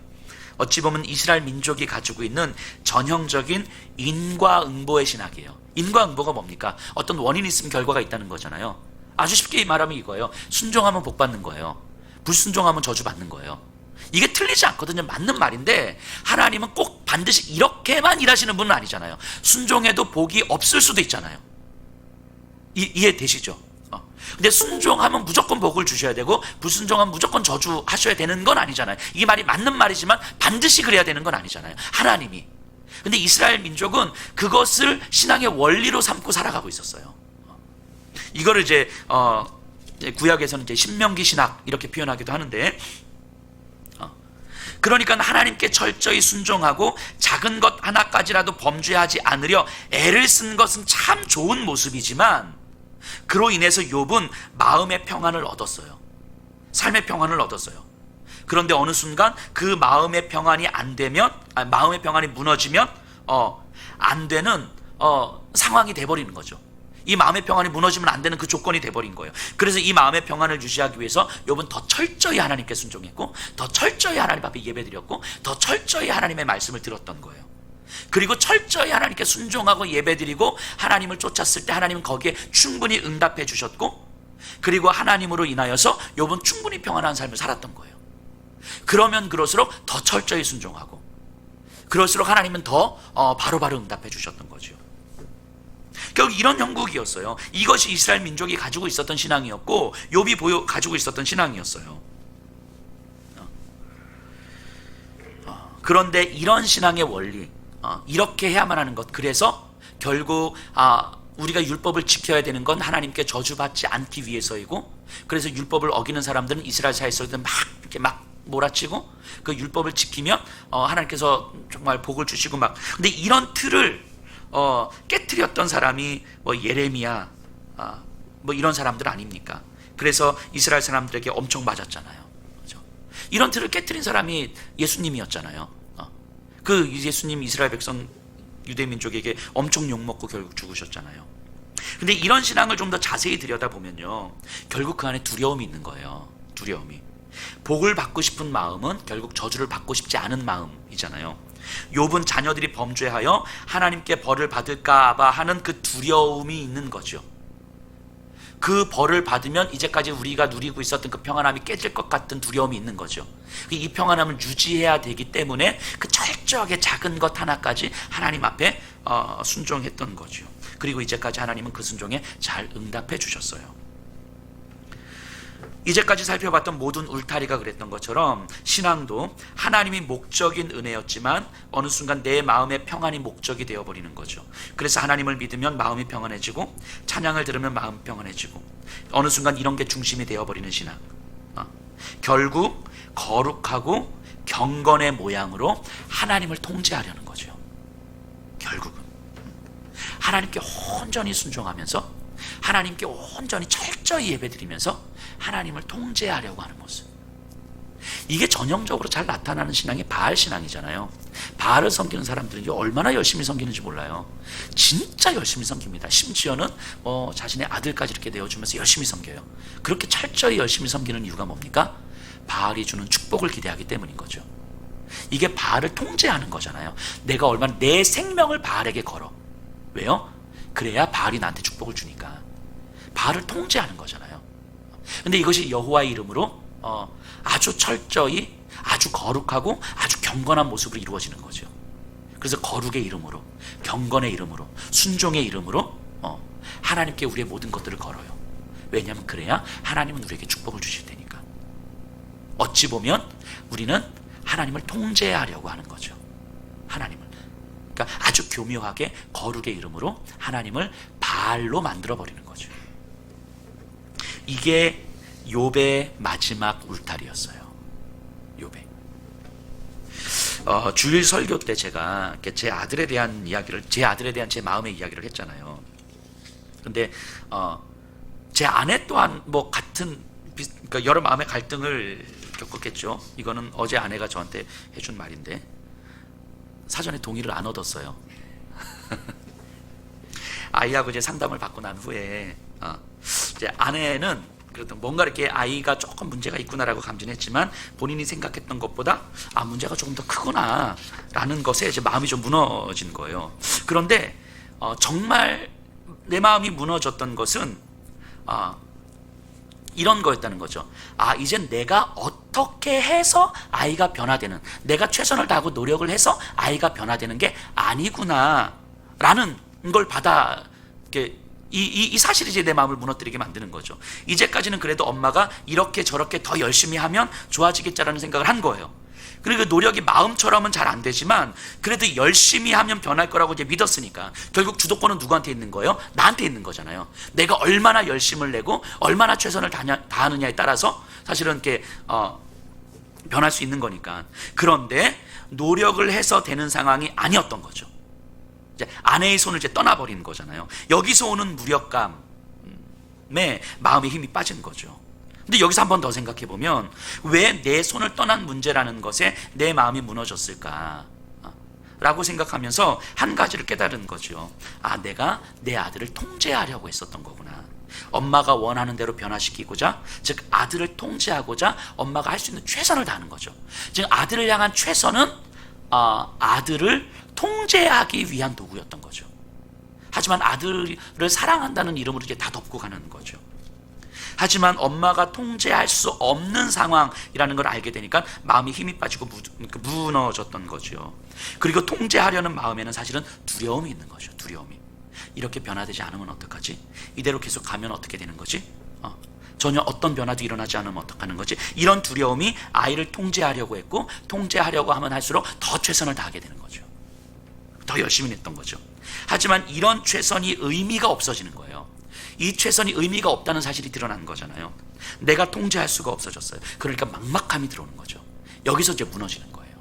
어찌 보면 이스라엘 민족이 가지고 있는 전형적인 인과응보의 신학이에요. 인과응보가 뭡니까? 어떤 원인이 있으면 결과가 있다는 거잖아요. 아주 쉽게 말하면 이거예요. 순종하면 복 받는 거예요. 불순종하면 저주 받는 거예요. 이게 틀리지 않거든요. 맞는 말인데 하나님은 꼭 반드시 이렇게만 일하시는 분은 아니잖아요. 순종해도 복이 없을 수도 있잖아요. 이해되시죠? 근데 순종하면 무조건 복을 주셔야 되고 불순종하면 무조건 저주하셔야 되는 건 아니잖아요. 이 말이 맞는 말이지만 반드시 그래야 되는 건 아니잖아요, 하나님이. 근데 이스라엘 민족은 그것을 신앙의 원리로 삼고 살아가고 있었어요. 이거를 이제 구약에서는 이제 신명기 신학 이렇게 표현하기도 하는데, 그러니까 하나님께 철저히 순종하고 작은 것 하나까지라도 범죄하지 않으려 애를 쓴 것은 참 좋은 모습이지만, 그로 인해서 욥은 마음의 평안을 얻었어요. 삶의 평안을 얻었어요. 그런데 어느 순간 그 마음의 평안이 안 되면, 마음의 평안이 무너지면 안 되는 상황이 돼버리는 거죠. 이 마음의 평안이 무너지면 안 되는 그 조건이 돼버린 거예요. 그래서 이 마음의 평안을 유지하기 위해서 욥은 더 철저히 하나님께 순종했고, 더 철저히 하나님 앞에 예배드렸고, 더 철저히 하나님의 말씀을 들었던 거예요. 그리고 철저히 하나님께 순종하고 예배드리고 하나님을 쫓았을 때 하나님은 거기에 충분히 응답해 주셨고, 그리고 하나님으로 인하여서 욥은 충분히 평안한 삶을 살았던 거예요. 그러면 그럴수록 더 철저히 순종하고, 그럴수록 하나님은 더 바로바로 응답해 주셨던 거죠. 결국 이런 형국이었어요. 이것이 이스라엘 민족이 가지고 있었던 신앙이었고 욥이 가지고 있었던 신앙이었어요. 그런데 이런 신앙의 원리, 이렇게 해야만 하는 것, 그래서 결국 우리가 율법을 지켜야 되는 건 하나님께 저주받지 않기 위해서이고, 그래서 율법을 어기는 사람들은 이스라엘 사이에서도 이렇게 막 몰아치고 그 율법을 지키면 하나님께서 정말 복을 주시고 막. 근데 이런 틀을 깨트렸던 사람이 예레미야 이런 사람들 아닙니까? 그래서 이스라엘 사람들에게 엄청 맞았잖아요. 그렇죠? 이런 틀을 깨트린 사람이 예수님이었잖아요. 그 예수님 이스라엘 백성 유대 민족에게 엄청 욕먹고 결국 죽으셨잖아요. 근데 이런 신앙을 좀 더 자세히 들여다보면요, 결국 그 안에 두려움이 있는 거예요. 두려움이. 복을 받고 싶은 마음은 결국 저주를 받고 싶지 않은 마음이잖아요. 욥은 자녀들이 범죄하여 하나님께 벌을 받을까 봐 하는 그 두려움이 있는 거죠. 그 벌을 받으면 이제까지 우리가 누리고 있었던 그 평안함이 깨질 것 같은 두려움이 있는 거죠. 이 평안함을 유지해야 되기 때문에 그 철저하게 작은 것 하나까지 하나님 앞에 순종했던 거죠. 그리고 이제까지 하나님은 그 순종에 잘 응답해 주셨어요. 이제까지 살펴봤던 모든 울타리가 그랬던 것처럼 신앙도 하나님이 목적인 은혜였지만 어느 순간 내 마음의 평안이 목적이 되어버리는 거죠. 그래서 하나님을 믿으면 마음이 평안해지고 찬양을 들으면 마음이 평안해지고 어느 순간 이런 게 중심이 되어버리는 신앙. 결국 거룩하고 경건의 모양으로 하나님을 통제하려는 거죠. 결국은 하나님께 온전히 순종하면서 하나님께 온전히 철저히 예배드리면서 하나님을 통제하려고 하는 모습. 이게 전형적으로 잘 나타나는 신앙이 바알 신앙이잖아요. 바알을 섬기는 사람들은 얼마나 열심히 섬기는지 몰라요. 진짜 열심히 섬깁니다. 심지어는 자신의 아들까지 이렇게 내어주면서 열심히 섬겨요. 그렇게 철저히 열심히 섬기는 이유가 뭡니까? 바알이 주는 축복을 기대하기 때문인 거죠. 이게 바알을 통제하는 거잖아요. 내가 얼마나 내 생명을 바알에게 걸어. 왜요? 그래야 바알이 나한테 축복을 주니까. 바알을 통제하는 거잖아요. 근데 이것이 여호와의 이름으로 아주 철저히 아주 거룩하고 아주 경건한 모습으로 이루어지는 거죠. 그래서 거룩의 이름으로, 경건의 이름으로, 순종의 이름으로 하나님께 우리의 모든 것들을 걸어요. 왜냐하면 그래야 하나님은 우리에게 축복을 주실 테니까. 어찌 보면 우리는 하나님을 통제하려고 하는 거죠. 하나님을. 그러니까 아주 교묘하게 거룩의 이름으로 하나님을 바알로 만들어버리는 거죠. 이게 욥의 마지막 울타리였어요. 욥의. 주일 설교 때 제가 제 아들에 대한 이야기를, 제 아들에 대한 제 마음의 이야기를 했잖아요. 근데 제 아내 또한 뭐 같은 그러니까 여러 마음의 갈등을 겪었겠죠. 이거는 어제 아내가 저한테 해준 말인데 사전에 동의를 안 얻었어요. 아이하고 이제 상담을 받고 난 후에 이제 아내는 그래도 뭔가 이렇게 아이가 조금 문제가 있구나라고 감지했지만 본인이 생각했던 것보다 문제가 조금 더 크구나 라는 것에 이제 마음이 좀 무너진 거예요. 그런데 정말 내 마음이 무너졌던 것은 이런 거였다는 거죠. 이젠 내가 어떻게 해서 아이가 변화되는, 내가 최선을 다하고 노력을 해서 아이가 변화되는 게 아니구나 라는 걸 이 사실이 이제 내 마음을 무너뜨리게 만드는 거죠. 이제까지는 그래도 엄마가 이렇게 저렇게 더 열심히 하면 좋아지겠자라는 생각을 한 거예요. 그리고 노력이 마음처럼은 잘 안 되지만 그래도 열심히 하면 변할 거라고 이제 믿었으니까 결국 주도권은 누구한테 있는 거예요? 나한테 있는 거잖아요. 내가 얼마나 열심을 내고 얼마나 최선을 다하느냐에 따라서 사실은 이렇게 변할 수 있는 거니까. 그런데 노력을 해서 되는 상황이 아니었던 거죠. 이제 아내의 손을 이제 떠나버리는 거잖아요. 여기서 오는 무력감에 마음의 힘이 빠진 거죠. 근데 여기서 한 번 더 생각해 보면 왜 내 손을 떠난 문제라는 것에 내 마음이 무너졌을까 라고 생각하면서 한 가지를 깨달은 거죠. 내가 내 아들을 통제하려고 했었던 거구나. 엄마가 원하는 대로 변화시키고자, 즉 아들을 통제하고자 엄마가 할 수 있는 최선을 다하는 거죠. 즉 아들을 향한 최선은 아들을 통제하기 위한 도구였던 거죠. 하지만 아들을 사랑한다는 이름으로 이제 다 덮고 가는 거죠. 하지만 엄마가 통제할 수 없는 상황이라는 걸 알게 되니까 마음이 힘이 빠지고 무너졌던 거죠. 그리고 통제하려는 마음에는 사실은 두려움이 있는 거죠. 두려움이. 이렇게 변화되지 않으면 어떡하지? 이대로 계속 가면 어떻게 되는 거지? 전혀 어떤 변화도 일어나지 않으면 어떡하는 거지? 이런 두려움이 아이를 통제하려고 했고, 통제하려고 하면 할수록 더 최선을 다하게 되는 거죠. 더 열심히 했던 거죠. 하지만 이런 최선이 의미가 없어지는 거예요. 이 최선이 의미가 없다는 사실이 드러난 거잖아요. 내가 통제할 수가 없어졌어요. 그러니까 막막함이 들어오는 거죠. 여기서 이제 무너지는 거예요.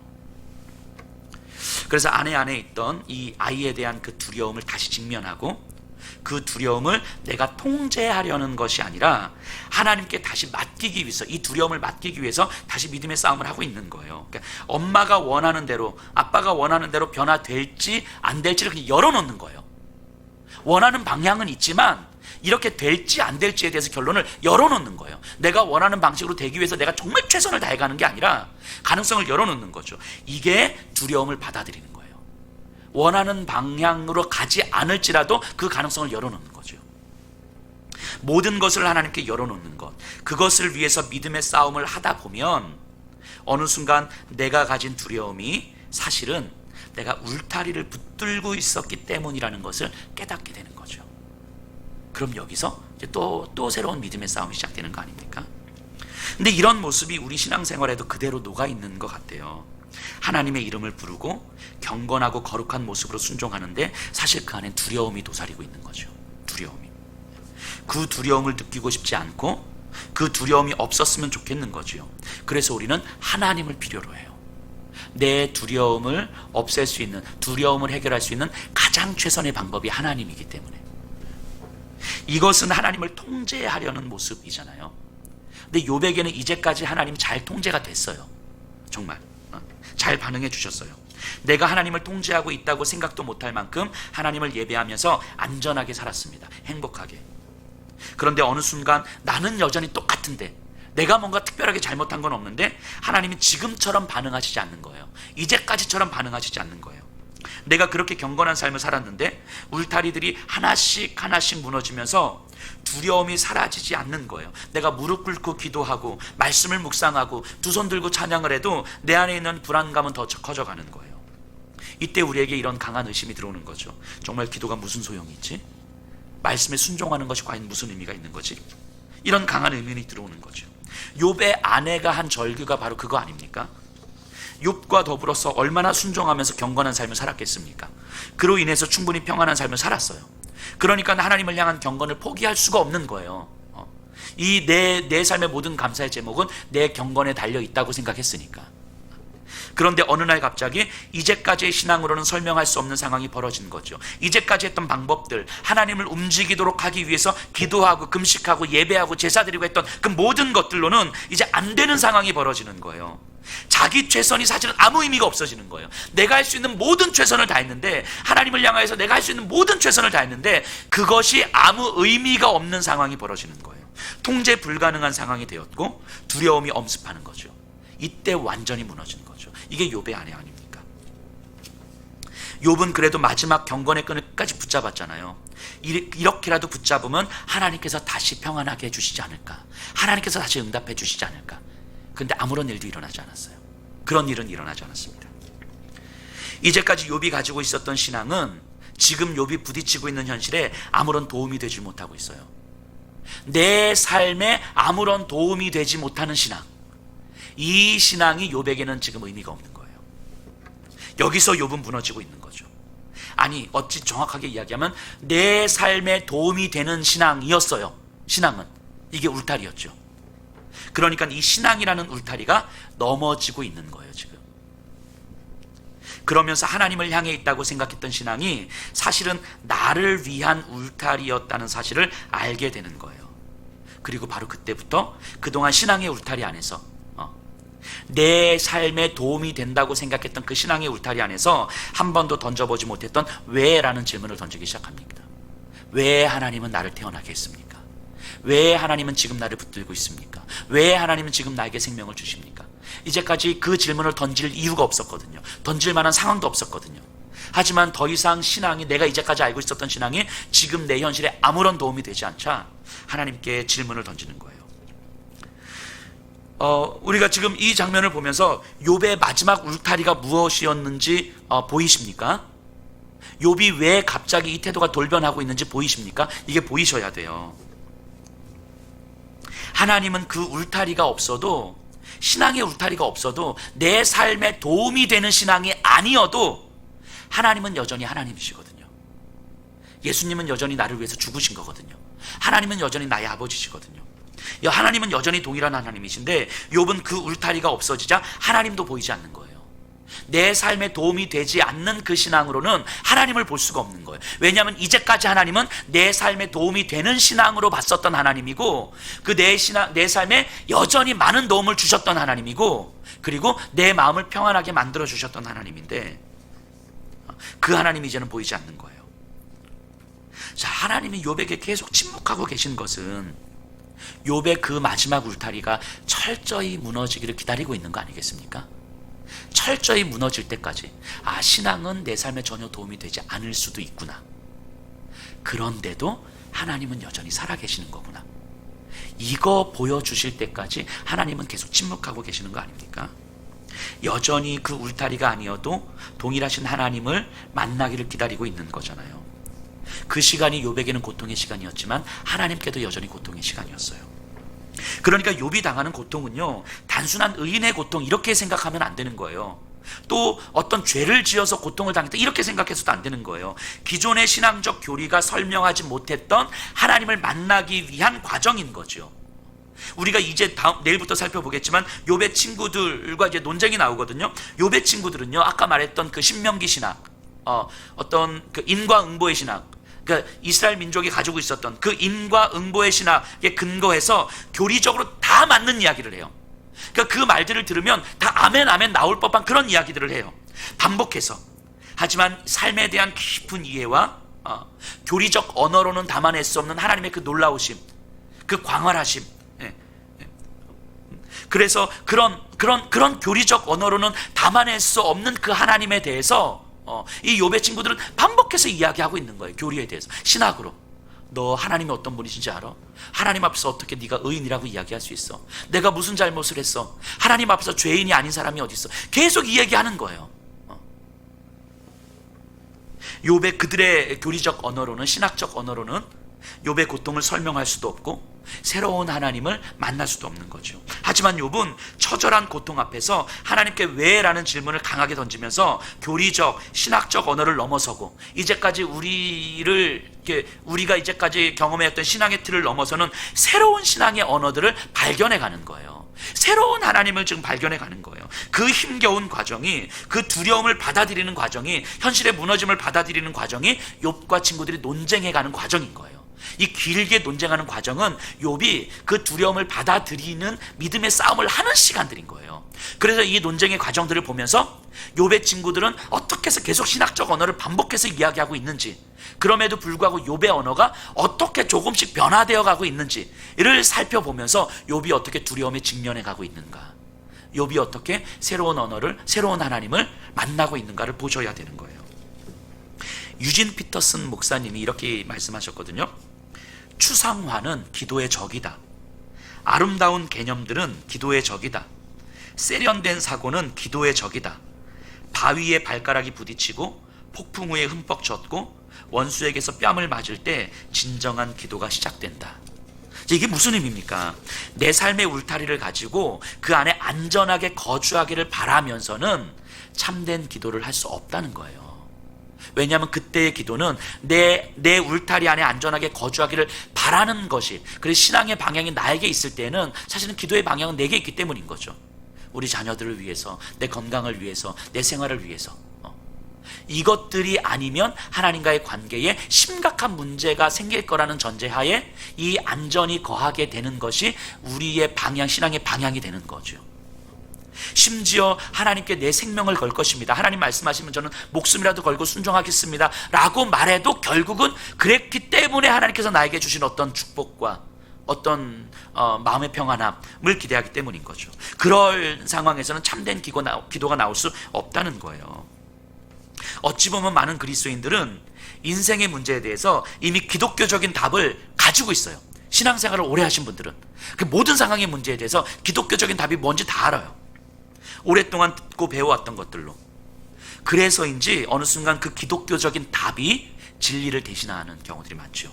그래서 아내 안에 있던 이 아이에 대한 그 두려움을 다시 직면하고, 그 두려움을 내가 통제하려는 것이 아니라 하나님께 다시 맡기기 위해서, 이 두려움을 맡기기 위해서 다시 믿음의 싸움을 하고 있는 거예요. 그러니까 엄마가 원하는 대로, 아빠가 원하는 대로 변화될지 안 될지를 그냥 열어놓는 거예요. 원하는 방향은 있지만 이렇게 될지 안 될지에 대해서 결론을 열어놓는 거예요. 내가 원하는 방식으로 되기 위해서 내가 정말 최선을 다해가는 게 아니라 가능성을 열어놓는 거죠. 이게 두려움을 받아들이는 거예요. 원하는 방향으로 가지 않을지라도 그 가능성을 열어놓는 거죠. 모든 것을 하나님께 열어놓는 것, 그것을 위해서 믿음의 싸움을 하다 보면 어느 순간 내가 가진 두려움이 사실은 내가 울타리를 붙들고 있었기 때문이라는 것을 깨닫게 되는 거죠. 그럼 여기서 이제 또 새로운 믿음의 싸움이 시작되는 거 아닙니까? 근데 이런 모습이 우리 신앙생활에도 그대로 녹아있는 것 같아요. 하나님의 이름을 부르고 경건하고 거룩한 모습으로 순종하는데 사실 그 안엔 두려움이 도사리고 있는 거죠. 두려움이. 그 두려움을 느끼고 싶지 않고 그 두려움이 없었으면 좋겠는 거죠. 그래서 우리는 하나님을 필요로 해요. 내 두려움을 없앨 수 있는, 두려움을 해결할 수 있는 가장 최선의 방법이 하나님이기 때문에. 이것은 하나님을 통제하려는 모습이잖아요. 근데 욥에게는 이제까지 하나님 잘 통제가 됐어요. 정말 잘 반응해 주셨어요. 내가 하나님을 통제하고 있다고 생각도 못할 만큼 하나님을 예배하면서 안전하게 살았습니다. 행복하게. 그런데 어느 순간 나는 여전히 똑같은데, 내가 뭔가 특별하게 잘못한 건 없는데 하나님이 지금처럼 반응하시지 않는 거예요. 이제까지처럼 반응하시지 않는 거예요. 내가 그렇게 경건한 삶을 살았는데 울타리들이 하나씩 하나씩 무너지면서 두려움이 사라지지 않는 거예요. 내가 무릎 꿇고 기도하고 말씀을 묵상하고 두 손 들고 찬양을 해도 내 안에 있는 불안감은 더 커져가는 거예요. 이때 우리에게 이런 강한 의심이 들어오는 거죠. 정말 기도가 무슨 소용이 있지? 말씀에 순종하는 것이 과연 무슨 의미가 있는 거지? 이런 강한 의문이 들어오는 거죠. 욥의 아내가 한 절규가 바로 그거 아닙니까? 욥과 더불어서 얼마나 순종하면서 경건한 삶을 살았겠습니까? 그로 인해서 충분히 평안한 삶을 살았어요. 그러니까 하나님을 향한 경건을 포기할 수가 없는 거예요. 이 내 삶의 모든 감사의 제목은 내 경건에 달려 있다고 생각했으니까. 그런데 어느 날 갑자기 이제까지의 신앙으로는 설명할 수 없는 상황이 벌어진 거죠. 이제까지 했던 방법들, 하나님을 움직이도록 하기 위해서 기도하고 금식하고 예배하고 제사드리고 했던 그 모든 것들로는 이제 안 되는 상황이 벌어지는 거예요. 자기 최선이 사실은 아무 의미가 없어지는 거예요. 내가 할 수 있는 모든 최선을 다했는데, 하나님을 향하여서 내가 할 수 있는 모든 최선을 다했는데 그것이 아무 의미가 없는 상황이 벌어지는 거예요. 통제 불가능한 상황이 되었고 두려움이 엄습하는 거죠. 이때 완전히 무너지는 거죠. 이게 욥의 아내 아닙니까? 욥은 그래도 마지막 경건의 끈을까지 붙잡았잖아요. 이렇게라도 붙잡으면 하나님께서 다시 평안하게 해주시지 않을까, 하나님께서 다시 응답해 주시지 않을까. 그런데 아무런 일도 일어나지 않았어요. 그런 일은 일어나지 않았습니다. 이제까지 욥이 가지고 있었던 신앙은 지금 욥이 부딪히고 있는 현실에 아무런 도움이 되지 못하고 있어요. 내 삶에 아무런 도움이 되지 못하는 신앙, 이 신앙이 욥에게는 지금 의미가 없는 거예요. 여기서 욥은 무너지고 있는 거죠. 아니, 어찌 정확하게 이야기하면 내 삶에 도움이 되는 신앙이었어요. 신앙은 이게 울타리였죠. 그러니까 이 신앙이라는 울타리가 넘어지고 있는 거예요 지금. 그러면서 하나님을 향해 있다고 생각했던 신앙이 사실은 나를 위한 울타리였다는 사실을 알게 되는 거예요. 그리고 바로 그때부터 그동안 신앙의 울타리 안에서 내 삶에 도움이 된다고 생각했던 그 신앙의 울타리 안에서 한 번도 던져보지 못했던 왜? 라는 질문을 던지기 시작합니다. 왜 하나님은 나를 태어나게 했습니까? 왜 하나님은 지금 나를 붙들고 있습니까? 왜 하나님은 지금 나에게 생명을 주십니까? 이제까지 그 질문을 던질 이유가 없었거든요. 던질 만한 상황도 없었거든요. 하지만 더 이상 신앙이, 내가 이제까지 알고 있었던 신앙이 지금 내 현실에 아무런 도움이 되지 않자 하나님께 질문을 던지는 거예요. 우리가 지금 이 장면을 보면서 욥의 마지막 울타리가 무엇이었는지 보이십니까? 욥이 왜 갑자기 이 태도가 돌변하고 있는지 보이십니까? 이게 보이셔야 돼요. 하나님은 그 울타리가 없어도, 신앙의 울타리가 없어도, 내 삶에 도움이 되는 신앙이 아니어도 하나님은 여전히 하나님이시거든요. 예수님은 여전히 나를 위해서 죽으신 거거든요. 하나님은 여전히 나의 아버지시거든요. 하나님은 여전히 동일한 하나님이신데 욥은 그 울타리가 없어지자 하나님도 보이지 않는 거예요. 내 삶에 도움이 되지 않는 그 신앙으로는 하나님을 볼 수가 없는 거예요. 왜냐하면 이제까지 하나님은 내 삶에 도움이 되는 신앙으로 봤었던 하나님이고, 그 내 삶에 여전히 많은 도움을 주셨던 하나님이고, 그리고 내 마음을 평안하게 만들어 주셨던 하나님인데 그 하나님이 이제는 보이지 않는 거예요. 자, 하나님이 욥에게 계속 침묵하고 계신 것은 욥의 그 마지막 울타리가 철저히 무너지기를 기다리고 있는 거 아니겠습니까? 철저히 무너질 때까지, 신앙은 내 삶에 전혀 도움이 되지 않을 수도 있구나. 그런데도 하나님은 여전히 살아계시는 거구나. 이거 보여주실 때까지 하나님은 계속 침묵하고 계시는 거 아닙니까? 여전히 그 울타리가 아니어도 동일하신 하나님을 만나기를 기다리고 있는 거잖아요. 그 시간이 욥에게는 고통의 시간이었지만 하나님께도 여전히 고통의 시간이었어요. 그러니까 욥이 당하는 고통은요, 단순한 의인의 고통 이렇게 생각하면 안 되는 거예요. 또 어떤 죄를 지어서 고통을 당했다 이렇게 생각해서도 안 되는 거예요. 기존의 신앙적 교리가 설명하지 못했던 하나님을 만나기 위한 과정인 거죠. 우리가 이제 내일부터 살펴보겠지만 욥의 친구들과 이제 논쟁이 나오거든요. 욥의 친구들은요, 아까 말했던 그 신명기 신학, 어떤 그 인과응보의 신학, 그러니까 이스라엘 민족이 가지고 있었던 그 인과응보의 신학에 근거해서 교리적으로 다 맞는 이야기를 해요. 그러니까 그 말들을 들으면 다 아멘 아멘 나올 법한 그런 이야기들을 해요. 반복해서. 하지만 삶에 대한 깊은 이해와 교리적 언어로는 담아낼 수 없는 하나님의 그 놀라우심, 그 광활하심. 그래서 그런 교리적 언어로는 담아낼 수 없는 그 하나님에 대해서 이 욥의 친구들은 반복해서 이야기하고 있는 거예요. 교리에 대해서, 신학으로. 너 하나님이 어떤 분이신지 알아? 하나님 앞에서 어떻게 네가 의인이라고 이야기할 수 있어? 내가 무슨 잘못을 했어? 하나님 앞에서 죄인이 아닌 사람이 어디 있어? 계속 이 얘기하는 거예요. 욥의 그들의 교리적 언어로는, 신학적 언어로는 욥의 고통을 설명할 수도 없고 새로운 하나님을 만날 수도 없는 거죠. 하지만 욥은 처절한 고통 앞에서 하나님께 왜? 라는 질문을 강하게 던지면서 교리적, 신학적 언어를 넘어서고 이제까지 우리가 이제까지 경험했던 신앙의 틀을 넘어서는 새로운 신앙의 언어들을 발견해 가는 거예요. 새로운 하나님을 지금 발견해 가는 거예요. 그 힘겨운 과정이, 그 두려움을 받아들이는 과정이, 현실의 무너짐을 받아들이는 과정이 욥과 친구들이 논쟁해 가는 과정인 거예요. 이 길게 논쟁하는 과정은 욥이 그 두려움을 받아들이는 믿음의 싸움을 하는 시간들인 거예요. 그래서 이 논쟁의 과정들을 보면서 욥의 친구들은 어떻게 해서 계속 신학적 언어를 반복해서 이야기하고 있는지, 그럼에도 불구하고 욥의 언어가 어떻게 조금씩 변화되어 가고 있는지를 살펴보면서 욥이 어떻게 두려움에 직면해 가고 있는가, 욥이 어떻게 새로운 언어를, 새로운 하나님을 만나고 있는가를 보셔야 되는 거예요. 유진 피터슨 목사님이 이렇게 말씀하셨거든요. 추상화는 기도의 적이다. 아름다운 개념들은 기도의 적이다. 세련된 사고는 기도의 적이다. 바위에 발가락이 부딪히고 폭풍 후에 흠뻑 젖고 원수에게서 뺨을 맞을 때 진정한 기도가 시작된다. 이게 무슨 의미입니까? 내 삶의 울타리를 가지고 그 안에 안전하게 거주하기를 바라면서는 참된 기도를 할 수 없다는 거예요. 왜냐하면 그때의 기도는 내 울타리 안에 안전하게 거주하기를 바라는 것이, 그래서 신앙의 방향이 나에게 있을 때는 사실은 기도의 방향은 내게 있기 때문인 거죠. 우리 자녀들을 위해서, 내 건강을 위해서, 내 생활을 위해서. 이것들이 아니면 하나님과의 관계에 심각한 문제가 생길 거라는 전제하에 이 안전이 거하게 되는 것이 우리의 방향, 신앙의 방향이 되는 거죠. 심지어 하나님께 내 생명을 걸 것입니다, 하나님 말씀하시면 저는 목숨이라도 걸고 순종하겠습니다 라고 말해도 결국은 그랬기 때문에 하나님께서 나에게 주신 어떤 축복과 어떤 마음의 평안함을 기대하기 때문인 거죠. 그럴 상황에서는 참된 기도가 나올 수 없다는 거예요. 어찌 보면 많은 그리스도인들은 인생의 문제에 대해서 이미 기독교적인 답을 가지고 있어요. 신앙생활을 오래 하신 분들은 그 모든 상황의 문제에 대해서 기독교적인 답이 뭔지 다 알아요. 오랫동안 듣고 배워왔던 것들로. 그래서인지 어느 순간 그 기독교적인 답이 진리를 대신하는 경우들이 많죠.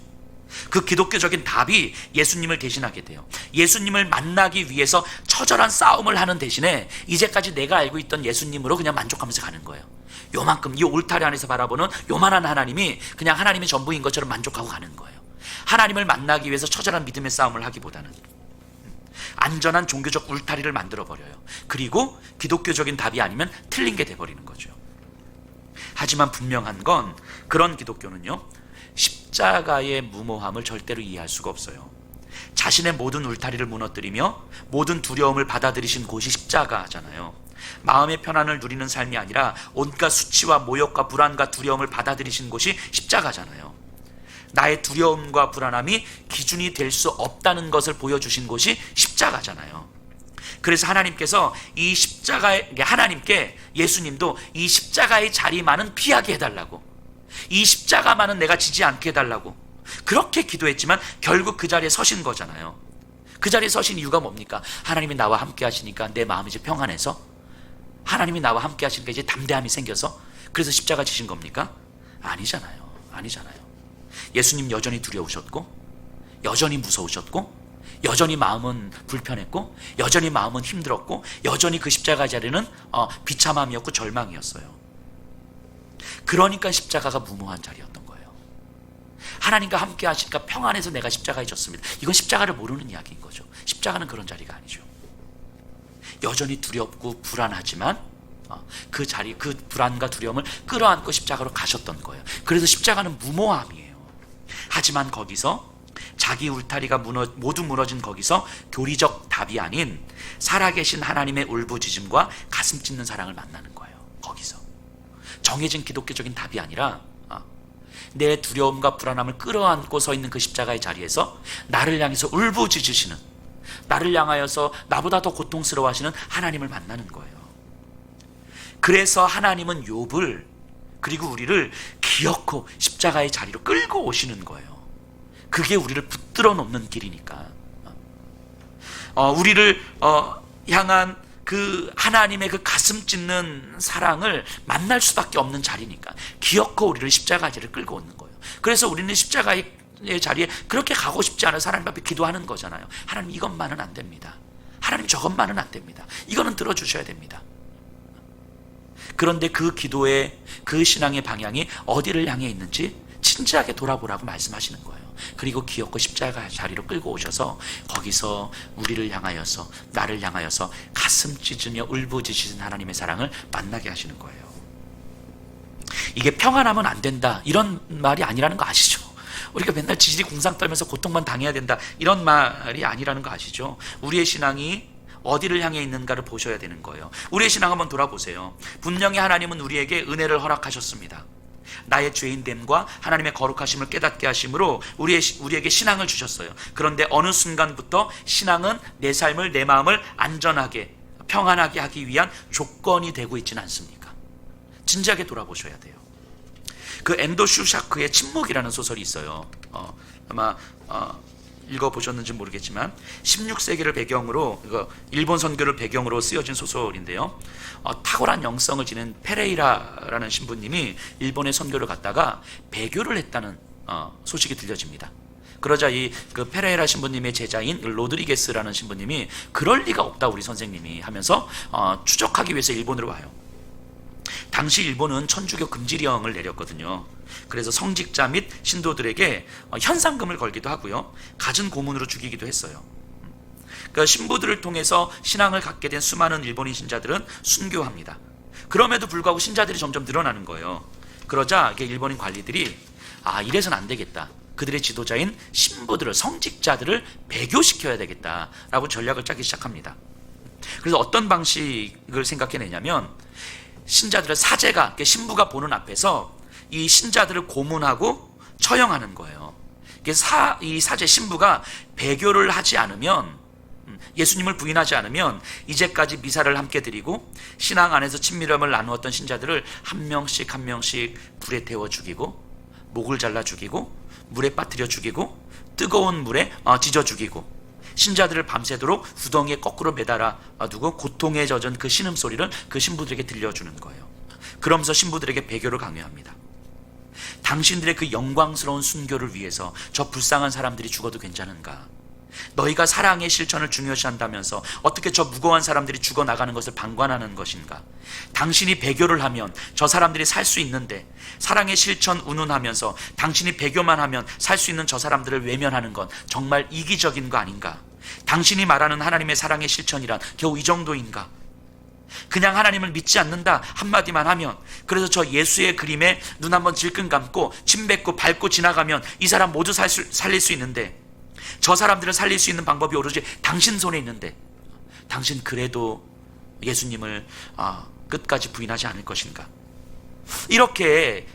그 기독교적인 답이 예수님을 대신하게 돼요. 예수님을 만나기 위해서 처절한 싸움을 하는 대신에 이제까지 내가 알고 있던 예수님으로 그냥 만족하면서 가는 거예요. 요만큼, 이 울타리 안에서 바라보는 요만한 하나님이 그냥 하나님의 전부인 것처럼 만족하고 가는 거예요. 하나님을 만나기 위해서 처절한 믿음의 싸움을 하기보다는 안전한 종교적 울타리를 만들어버려요. 그리고 기독교적인 답이 아니면 틀린 게 돼버리는 거죠. 하지만 분명한 건 그런 기독교는요, 십자가의 무모함을 절대로 이해할 수가 없어요. 자신의 모든 울타리를 무너뜨리며 모든 두려움을 받아들이신 곳이 십자가잖아요. 마음의 편안을 누리는 삶이 아니라 온갖 수치와 모욕과 불안과 두려움을 받아들이신 곳이 십자가잖아요. 나의 두려움과 불안함이 기준이 될 수 없다는 것을 보여주신 곳이 십자가잖아요. 그래서 하나님께서 이 십자가에, 하나님께 예수님도 이 십자가의 자리만은 피하게 해달라고, 이 십자가만은 내가 지지 않게 해달라고 그렇게 기도했지만 결국 그 자리에 서신 거잖아요. 그 자리에 서신 이유가 뭡니까? 하나님이 나와 함께 하시니까 내 마음이 이제 평안해서, 하나님이 나와 함께 하시니까 이제 담대함이 생겨서 그래서 십자가 지신 겁니까? 아니잖아요. 예수님 여전히 두려우셨고, 여전히 무서우셨고, 여전히 마음은 불편했고 여전히 마음은 힘들었고 여전히 그 십자가 자리는 비참함이었고 절망이었어요. 그러니까 십자가가 무모한 자리였던 거예요. 하나님과 함께 하시니까 평안해서 내가 십자가에 졌습니다. 이건 십자가를 모르는 이야기인 거죠. 십자가는 그런 자리가 아니죠. 여전히 두렵고 불안하지만 그 자리, 그 불안과 두려움을 끌어안고 십자가로 가셨던 거예요. 그래서 십자가는 무모함이에요. 하지만 거기서 자기 울타리가 모두 무너진 거기서 교리적 답이 아닌 살아계신 하나님의 울부짖음과 가슴 찢는 사랑을 만나는 거예요. 거기서 정해진 기독교적인 답이 아니라 내 두려움과 불안함을 끌어안고 서 있는 그 십자가의 자리에서 나를 향해서 울부짖으시는, 나를 향하여서 나보다 더 고통스러워하시는 하나님을 만나는 거예요. 그래서 하나님은 욥을 그리고 우리를 기어코 십자가의 자리로 끌고 오시는 거예요. 그게 우리를 붙들어 놓는 길이니까. 우리를 향한 그 하나님의 그 가슴 찢는 사랑을 만날 수밖에 없는 자리니까 기어코 우리를 십자가 자리를 끌고 오는 거예요. 그래서 우리는 십자가의 자리에 그렇게 가고 싶지 않은 하나님 앞에 기도하는 거잖아요. 하나님 이것만은 안 됩니다. 하나님 저것만은 안 됩니다. 이거는 들어주셔야 됩니다. 그런데 그 기도의 그 신앙의 방향이 어디를 향해 있는지 진지하게 돌아보라고 말씀하시는 거예요. 그리고 기어코 십자가 자리로 끌고 오셔서 거기서 우리를 향하여서, 나를 향하여서 가슴 찢으며 울부짖으신 하나님의 사랑을 만나게 하시는 거예요. 이게 평안하면 안 된다 이런 말이 아니라는 거 아시죠? 우리가 맨날 지지리 궁상 떨면서 고통만 당해야 된다 이런 말이 아니라는 거 아시죠? 우리의 신앙이 어디를 향해 있는가를 보셔야 되는 거예요. 우리의 신앙 한번 돌아보세요. 분명히 하나님은 우리에게 은혜를 허락하셨습니다. 나의 죄인됨과 하나님의 거룩하심을 깨닫게 하심으로 우리에게 신앙을 주셨어요. 그런데 어느 순간부터 신앙은 내 삶을, 내 마음을 안전하게, 평안하게 하기 위한 조건이 되고 있지는 않습니까? 진지하게 돌아보셔야 돼요. 그 엔도 슈샤크의 침묵이라는 소설이 있어요. 아마 읽어보셨는지 모르겠지만 16세기를 배경으로, 일본 선교를 배경으로 쓰여진 소설인데요. 탁월한 영성을 지닌 페레이라라는 신부님이 일본에 선교를 갔다가 배교를 했다는 소식이 들려집니다. 그러자 그 페레이라 신부님의 제자인 로드리게스라는 신부님이 그럴 리가 없다 우리 선생님이 하면서 추적하기 위해서 일본으로 와요. 당시 일본은 천주교 금지령을 내렸거든요. 그래서 성직자 및 신도들에게 현상금을 걸기도 하고요, 갖은 고문으로 죽이기도 했어요. 그러니까 신부들을 통해서 신앙을 갖게 된 수많은 일본인 신자들은 순교합니다. 그럼에도 불구하고 신자들이 점점 늘어나는 거예요. 그러자 일본인 관리들이 이래서는 안 되겠다, 그들의 지도자인 신부들을, 성직자들을 배교시켜야 되겠다라고 전략을 짜기 시작합니다. 그래서 어떤 방식을 생각해내냐면 신자들의 사제가, 신부가 보는 앞에서 이 신자들을 고문하고 처형하는 거예요. 이 사제 신부가 배교를 하지 않으면, 예수님을 부인하지 않으면 이제까지 미사를 함께 드리고 신앙 안에서 친밀함을 나누었던 신자들을 한 명씩 한 명씩 불에 태워 죽이고, 목을 잘라 죽이고, 물에 빠뜨려 죽이고, 뜨거운 물에 지져 죽이고, 신자들을 밤새도록 구덩이에 거꾸로 매달아 두고 고통에 젖은 그 신음소리를 그 신부들에게 들려주는 거예요. 그러면서 신부들에게 배교를 강요합니다. 당신들의 그 영광스러운 순교를 위해서 저 불쌍한 사람들이 죽어도 괜찮은가? 너희가 사랑의 실천을 중요시한다면서 어떻게 저 무고한 사람들이 죽어나가는 것을 방관하는 것인가? 당신이 배교를 하면 저 사람들이 살 수 있는데, 사랑의 실천 운운하면서 당신이 배교만 하면 살 수 있는 저 사람들을 외면하는 건 정말 이기적인 거 아닌가? 당신이 말하는 하나님의 사랑의 실천이란 겨우 이 정도인가? 그냥 하나님을 믿지 않는다 한마디만 하면, 그래서 저 예수의 그림에 눈 한번 질끈 감고 침 뱉고 밟고 지나가면 이 사람 모두 살릴 수 있는데, 저 사람들을 살릴 수 있는 방법이 오로지 당신 손에 있는데 당신 그래도 예수님을 끝까지 부인하지 않을 것인가? 이렇게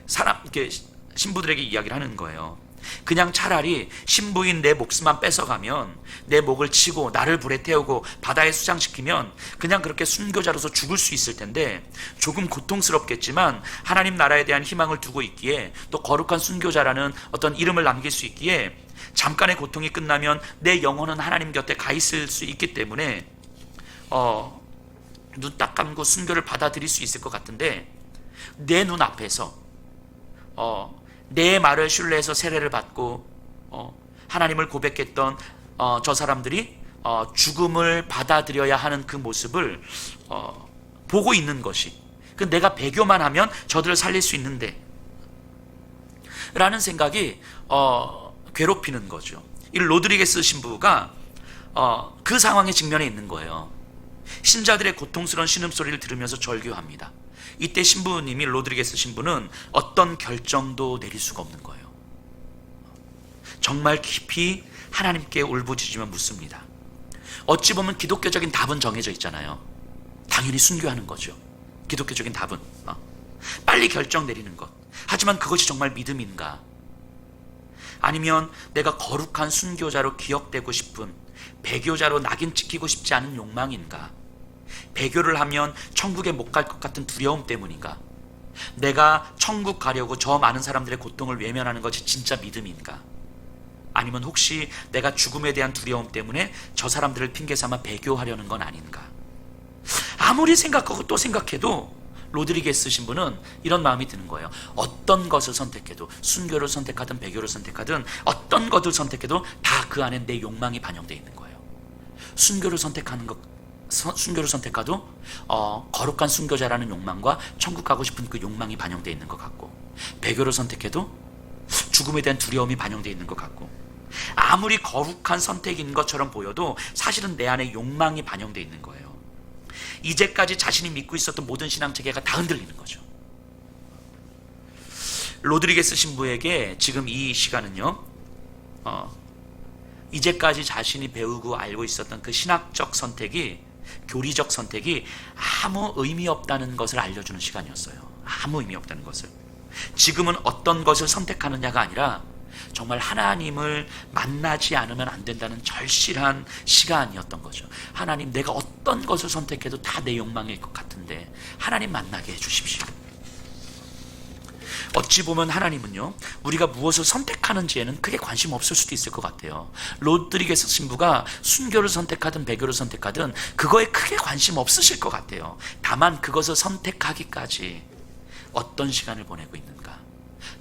신부들에게 이야기를 하는 거예요. 그냥 차라리 신부인 내 목숨만 뺏어가면, 내 목을 치고 나를 불에 태우고 바다에 수장시키면 그냥 그렇게 순교자로서 죽을 수 있을 텐데, 조금 고통스럽겠지만 하나님 나라에 대한 희망을 두고 있기에, 또 거룩한 순교자라는 어떤 이름을 남길 수 있기에 잠깐의 고통이 끝나면 내 영혼은 하나님 곁에 가 있을 수 있기 때문에 눈 딱 감고 순교를 받아들일 수 있을 것 같은데, 내 눈 앞에서 내 말을 신뢰해서 세례를 받고 하나님을 고백했던 저 사람들이 죽음을 받아들여야 하는 그 모습을 보고 있는 것이, 그 내가 배교만 하면 저들을 살릴 수 있는데 라는 생각이 괴롭히는 거죠. 이 로드리게스 신부가 그 상황에 직면해 있는 거예요. 신자들의 고통스러운 신음소리를 들으면서 절규합니다. 이때 신부님이, 로드리게스 신부는 어떤 결정도 내릴 수가 없는 거예요. 정말 깊이 하나님께 울부짖으며 묻습니다. 어찌 보면 기독교적인 답은 정해져 있잖아요. 당연히 순교하는 거죠. 기독교적인 답은 빨리 결정 내리는 것. 하지만 그것이 정말 믿음인가? 아니면 내가 거룩한 순교자로 기억되고 싶은, 배교자로 낙인 찍히고 싶지 않은 욕망인가? 배교를 하면 천국에 못 갈 것 같은 두려움 때문인가? 내가 천국 가려고 저 많은 사람들의 고통을 외면하는 것이 진짜 믿음인가? 아니면 혹시 내가 죽음에 대한 두려움 때문에 저 사람들을 핑계 삼아 배교하려는 건 아닌가? 아무리 생각하고 또 생각해도 로드리게스 신부는 이런 마음이 드는 거예요. 어떤 것을 선택해도, 순교를 선택하든 배교를 선택하든 어떤 것을 선택해도 다 그 안에 내 욕망이 반영되어 있는 거예요. 순교를 선택하는 것, 순교를 선택해도 거룩한 순교자라는 욕망과 천국 가고 싶은 그 욕망이 반영되어 있는 것 같고, 배교를 선택해도 죽음에 대한 두려움이 반영되어 있는 것 같고, 아무리 거룩한 선택인 것처럼 보여도 사실은 내 안에 욕망이 반영되어 있는 거예요. 이제까지 자신이 믿고 있었던 모든 신앙체계가 다 흔들리는 거죠. 로드리게스 신부에게 지금 이 시간은요, 이제까지 자신이 배우고 알고 있었던 그 신학적 선택이, 교리적 선택이 아무 의미 없다는 것을 알려주는 시간이었어요. 아무 의미 없다는 것을. 지금은 어떤 것을 선택하느냐가 아니라 정말 하나님을 만나지 않으면 안 된다는 절실한 시간이었던 거죠. 하나님, 내가 어떤 것을 선택해도 다 내 욕망일 것 같은데 하나님 만나게 해주십시오. 어찌 보면 하나님은요, 우리가 무엇을 선택하는지에는 크게 관심 없을 수도 있을 것 같아요. 로드리게스 신부가 순교를 선택하든 배교를 선택하든 그거에 크게 관심 없으실 것 같아요. 다만 그것을 선택하기까지 어떤 시간을 보내고 있는가,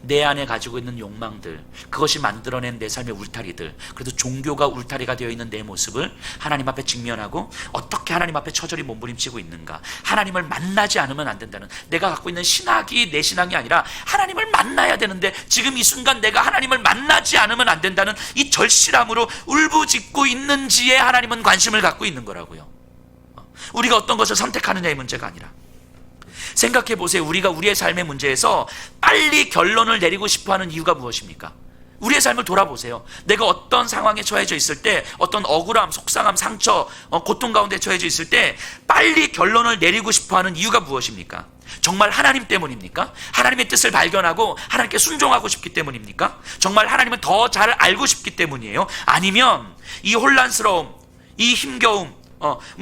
내 안에 가지고 있는 욕망들, 그것이 만들어낸 내 삶의 울타리들, 그래도 종교가 울타리가 되어 있는 내 모습을 하나님 앞에 직면하고 어떻게 하나님 앞에 처절히 몸부림치고 있는가, 하나님을 만나지 않으면 안 된다는, 내가 갖고 있는 신학이 내 신앙이 아니라 하나님을 만나야 되는데 지금 이 순간 내가 하나님을 만나지 않으면 안 된다는 이 절실함으로 울부짖고 있는지에 하나님은 관심을 갖고 있는 거라고요. 우리가 어떤 것을 선택하느냐의 문제가 아니라. 생각해 보세요. 우리가 우리의 삶의 문제에서 빨리 결론을 내리고 싶어하는 이유가 무엇입니까? 우리의 삶을 돌아보세요. 내가 어떤 상황에 처해져 있을 때, 어떤 억울함, 속상함, 상처, 고통 가운데 처해져 있을 때 빨리 결론을 내리고 싶어하는 이유가 무엇입니까? 정말 하나님 때문입니까? 하나님의 뜻을 발견하고 하나님께 순종하고 싶기 때문입니까? 정말 하나님을 더 잘 알고 싶기 때문이에요? 아니면 이 혼란스러움, 이 힘겨움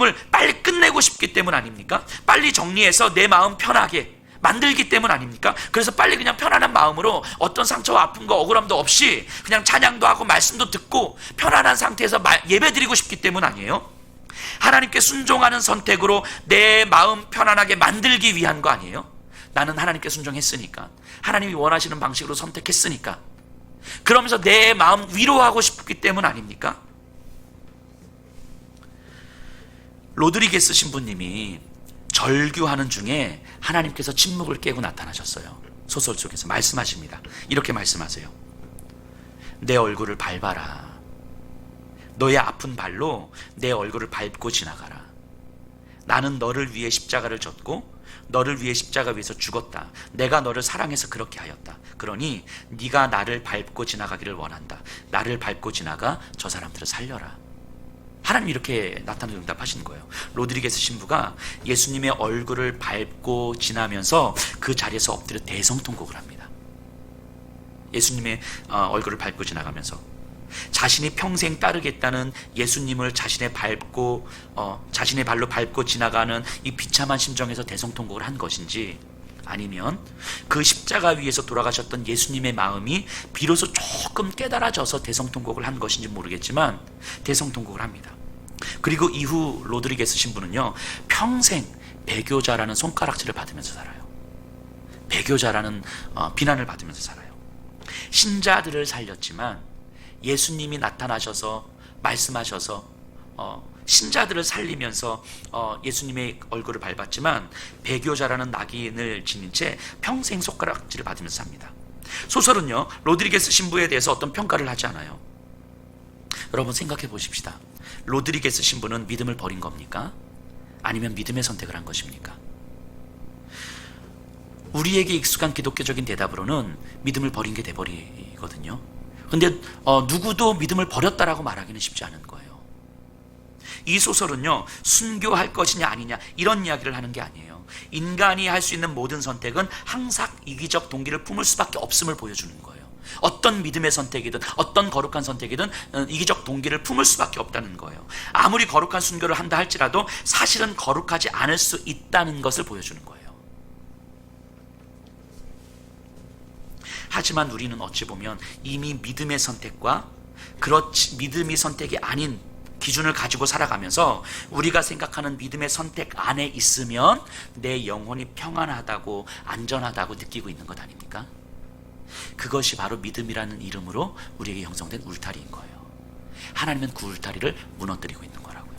을 빨리 끝내고 싶기 때문 아닙니까? 빨리 정리해서 내 마음 편하게 만들기 때문 아닙니까? 그래서 빨리 그냥 편안한 마음으로 어떤 상처와 아픔과 억울함도 없이 그냥 찬양도 하고 말씀도 듣고 편안한 상태에서 예배드리고 싶기 때문 아니에요? 하나님께 순종하는 선택으로 내 마음 편안하게 만들기 위한 거 아니에요? 나는 하나님께 순종했으니까, 하나님이 원하시는 방식으로 선택했으니까, 그러면서 내 마음 위로하고 싶기 때문 아닙니까? 로드리게스 신부님이 절규하는 중에 하나님께서 침묵을 깨고 나타나셨어요. 소설 속에서 말씀하십니다. 이렇게 말씀하세요. 내 얼굴을 밟아라. 너의 아픈 발로 내 얼굴을 밟고 지나가라. 나는 너를 위해 십자가를 졌고 너를 위해 십자가 위에서 죽었다. 내가 너를 사랑해서 그렇게 하였다. 그러니 네가 나를 밟고 지나가기를 원한다. 나를 밟고 지나가 저 사람들을 살려라. 하나님 이렇게 나타나서 응답하시는 거예요. 로드리게스 신부가 예수님의 얼굴을 밟고 지나면서 그 자리에서 엎드려 대성통곡을 합니다. 예수님의 얼굴을 밟고 지나가면서 자신이 평생 따르겠다는 예수님을 자신의 발로 밟고 지나가는 이 비참한 심정에서 대성통곡을 한 것인지, 아니면 그 십자가 위에서 돌아가셨던 예수님의 마음이 비로소 조금 깨달아져서 대성통곡을 한 것인지 모르겠지만 대성통곡을 합니다. 그리고 이후 로드리게스 신부는요, 평생 배교자라는 손가락질을 받으면서 살아요. 배교자라는 비난을 받으면서 살아요. 신자들을 살렸지만 예수님이 나타나셔서 말씀하셔서 신자들을 살리면서 예수님의 얼굴을 밟았지만 배교자라는 낙인을 지닌 채 평생 손가락질을 받으면서 삽니다. 소설은요, 로드리게스 신부에 대해서 어떤 평가를 하지 않아요. 여러분 생각해 보십시다. 로드리게스 신부는 믿음을 버린 겁니까? 아니면 믿음의 선택을 한 것입니까? 우리에게 익숙한 기독교적인 대답으로는 믿음을 버린 게 돼버리거든요. 근데 누구도 믿음을 버렸다라고 말하기는 쉽지 않은 거예요. 이 소설은요, 순교할 것이냐 아니냐 이런 이야기를 하는 게 아니에요. 인간이 할 수 있는 모든 선택은 항상 이기적 동기를 품을 수밖에 없음을 보여주는 거예요. 어떤 믿음의 선택이든 어떤 거룩한 선택이든 이기적 동기를 품을 수밖에 없다는 거예요. 아무리 거룩한 순교를 한다 할지라도 사실은 거룩하지 않을 수 있다는 것을 보여주는 거예요. 하지만 우리는 어찌 보면 이미 믿음의 선택과 그렇지 믿음이 선택이 아닌 기준을 가지고 살아가면서 우리가 생각하는 믿음의 선택 안에 있으면 내 영혼이 평안하다고 안전하다고 느끼고 있는 것 아닙니까? 그것이 바로 믿음이라는 이름으로 우리에게 형성된 울타리인 거예요. 하나님은 그 울타리를 무너뜨리고 있는 거라고요.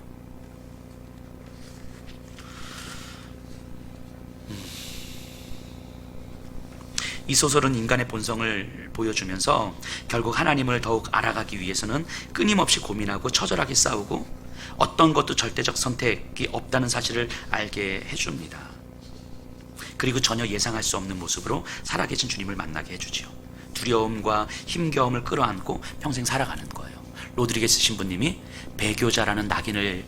이 소설은 인간의 본성을 보여주면서 결국 하나님을 더욱 알아가기 위해서는 끊임없이 고민하고 처절하게 싸우고 어떤 것도 절대적 선택이 없다는 사실을 알게 해줍니다. 그리고 전혀 예상할 수 없는 모습으로 살아계신 주님을 만나게 해주지요. 두려움과 힘겨움을 끌어안고 평생 살아가는 거예요. 로드리게스 신부님이 배교자라는 낙인을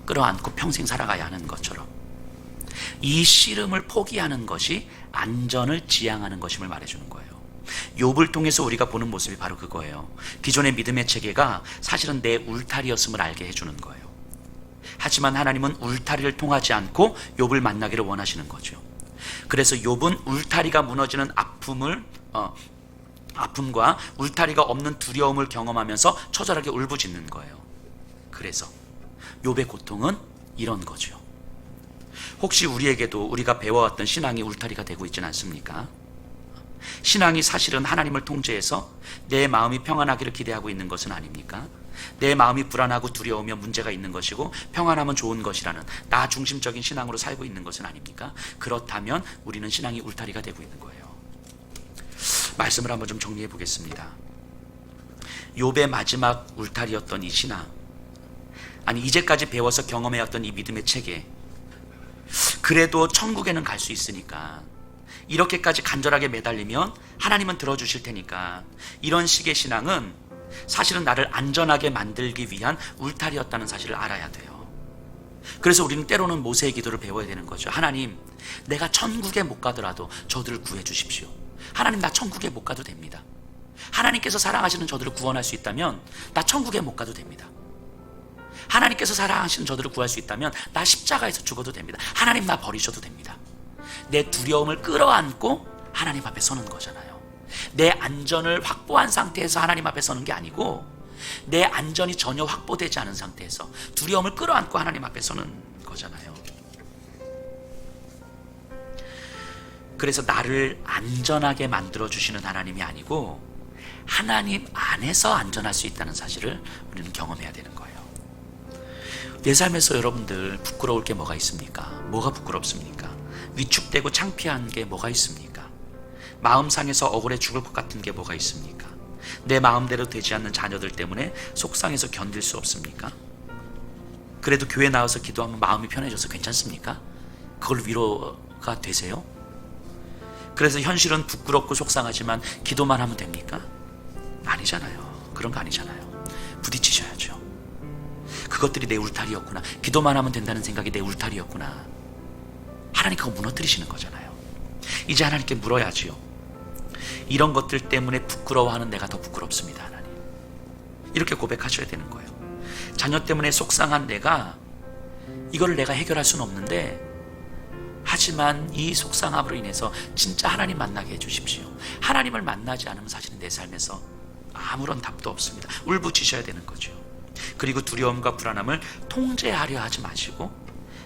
끌어안고 평생 살아가야 하는 것처럼 이 씨름을 포기하는 것이 안전을 지향하는 것임을 말해주는 거예요. 욥을 통해서 우리가 보는 모습이 바로 그거예요. 기존의 믿음의 체계가 사실은 내 울타리였음을 알게 해주는 거예요. 하지만 하나님은 울타리를 통하지 않고 욥을 만나기를 원하시는 거죠. 그래서 욥은 울타리가 무너지는 아픔과 울타리가 없는 두려움을 경험하면서 처절하게 울부짖는 거예요. 그래서 욥의 고통은 이런 거죠. 혹시 우리에게도 우리가 배워왔던 신앙이 울타리가 되고 있지는 않습니까? 신앙이 사실은 하나님을 통제해서 내 마음이 평안하기를 기대하고 있는 것은 아닙니까? 내 마음이 불안하고 두려우며 문제가 있는 것이고 평안하면 좋은 것이라는 나 중심적인 신앙으로 살고 있는 것은 아닙니까? 그렇다면 우리는 신앙이 울타리가 되고 있는 거예요. 말씀을 한번 좀 정리해 보겠습니다. 욥의 마지막 울타리였던 이 신앙, 아니 이제까지 배워서 경험해왔던 이 믿음의 체계, 그래도 천국에는 갈 수 있으니까 이렇게까지 간절하게 매달리면 하나님은 들어주실 테니까 이런 식의 신앙은 사실은 나를 안전하게 만들기 위한 울타리였다는 사실을 알아야 돼요. 그래서 우리는 때로는 모세의 기도를 배워야 되는 거죠. 하나님, 내가 천국에 못 가더라도 저들을 구해 주십시오. 하나님, 나 천국에 못 가도 됩니다. 하나님께서 사랑하시는 저들을 구원할 수 있다면 나 천국에 못 가도 됩니다. 하나님께서 사랑하시는 저들을 구할 수 있다면 나 십자가에서 죽어도 됩니다. 하나님, 나 버리셔도 됩니다. 내 두려움을 끌어안고 하나님 앞에 서는 거잖아요. 내 안전을 확보한 상태에서 하나님 앞에 서는 게 아니고 내 안전이 전혀 확보되지 않은 상태에서 두려움을 끌어안고 하나님 앞에 서는 거잖아요. 그래서 나를 안전하게 만들어주시는 하나님이 아니고 하나님 안에서 안전할 수 있다는 사실을 우리는 경험해야 되는 거예요. 내 삶에서 여러분들 부끄러울 게 뭐가 있습니까? 뭐가 부끄럽습니까? 위축되고 창피한 게 뭐가 있습니까? 마음 상해서 억울해 죽을 것 같은 게 뭐가 있습니까? 내 마음대로 되지 않는 자녀들 때문에 속상해서 견딜 수 없습니까? 그래도 교회 나와서 기도하면 마음이 편해져서 괜찮습니까? 그걸 위로가 되세요? 그래서 현실은 부끄럽고 속상하지만 기도만 하면 됩니까? 아니잖아요. 그런 거 아니잖아요. 부딪히셔야죠. 그것들이 내 울타리였구나. 기도만 하면 된다는 생각이 내 울타리였구나. 하나님 그거 무너뜨리시는 거잖아요. 이제 하나님께 물어야지요. 이런 것들 때문에 부끄러워하는 내가 더 부끄럽습니다, 하나님. 이렇게 고백하셔야 되는 거예요. 자녀 때문에 속상한 내가 이거를 내가 해결할 수는 없는데 하지만 이 속상함으로 인해서 진짜 하나님 만나게 해주십시오. 하나님을 만나지 않으면 사실은 내 삶에서 아무런 답도 없습니다. 울부짖으셔야 되는 거죠. 그리고 두려움과 불안함을 통제하려 하지 마시고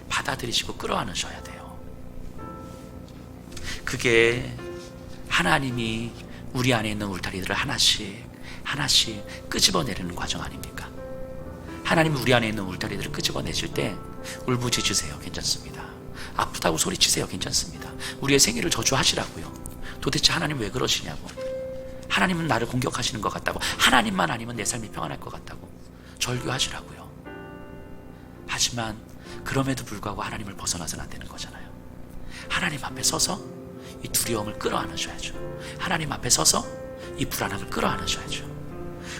받아들이시고 끌어안으셔야 돼요. 그게 하나님이 우리 안에 있는 울타리들을 하나씩 끄집어내려는 과정 아닙니까? 하나님이 우리 안에 있는 울타리들을 끄집어내실 때 울부짖으세요. 괜찮습니다. 아프다고 소리치세요. 괜찮습니다. 우리의 생애를 저주하시라고요. 도대체 하나님 왜 그러시냐고. 하나님은 나를 공격하시는 것 같다고, 하나님만 아니면 내 삶이 평안할 것 같다고 절규하시라고요. 하지만 그럼에도 불구하고 하나님을 벗어나서는 안 되는 거잖아요. 하나님 앞에 서서 이 두려움을 끌어안으셔야죠. 하나님 앞에 서서 이 불안함을 끌어안으셔야죠.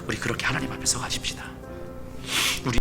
우리 그렇게 하나님 앞에 서 가십시다. 우리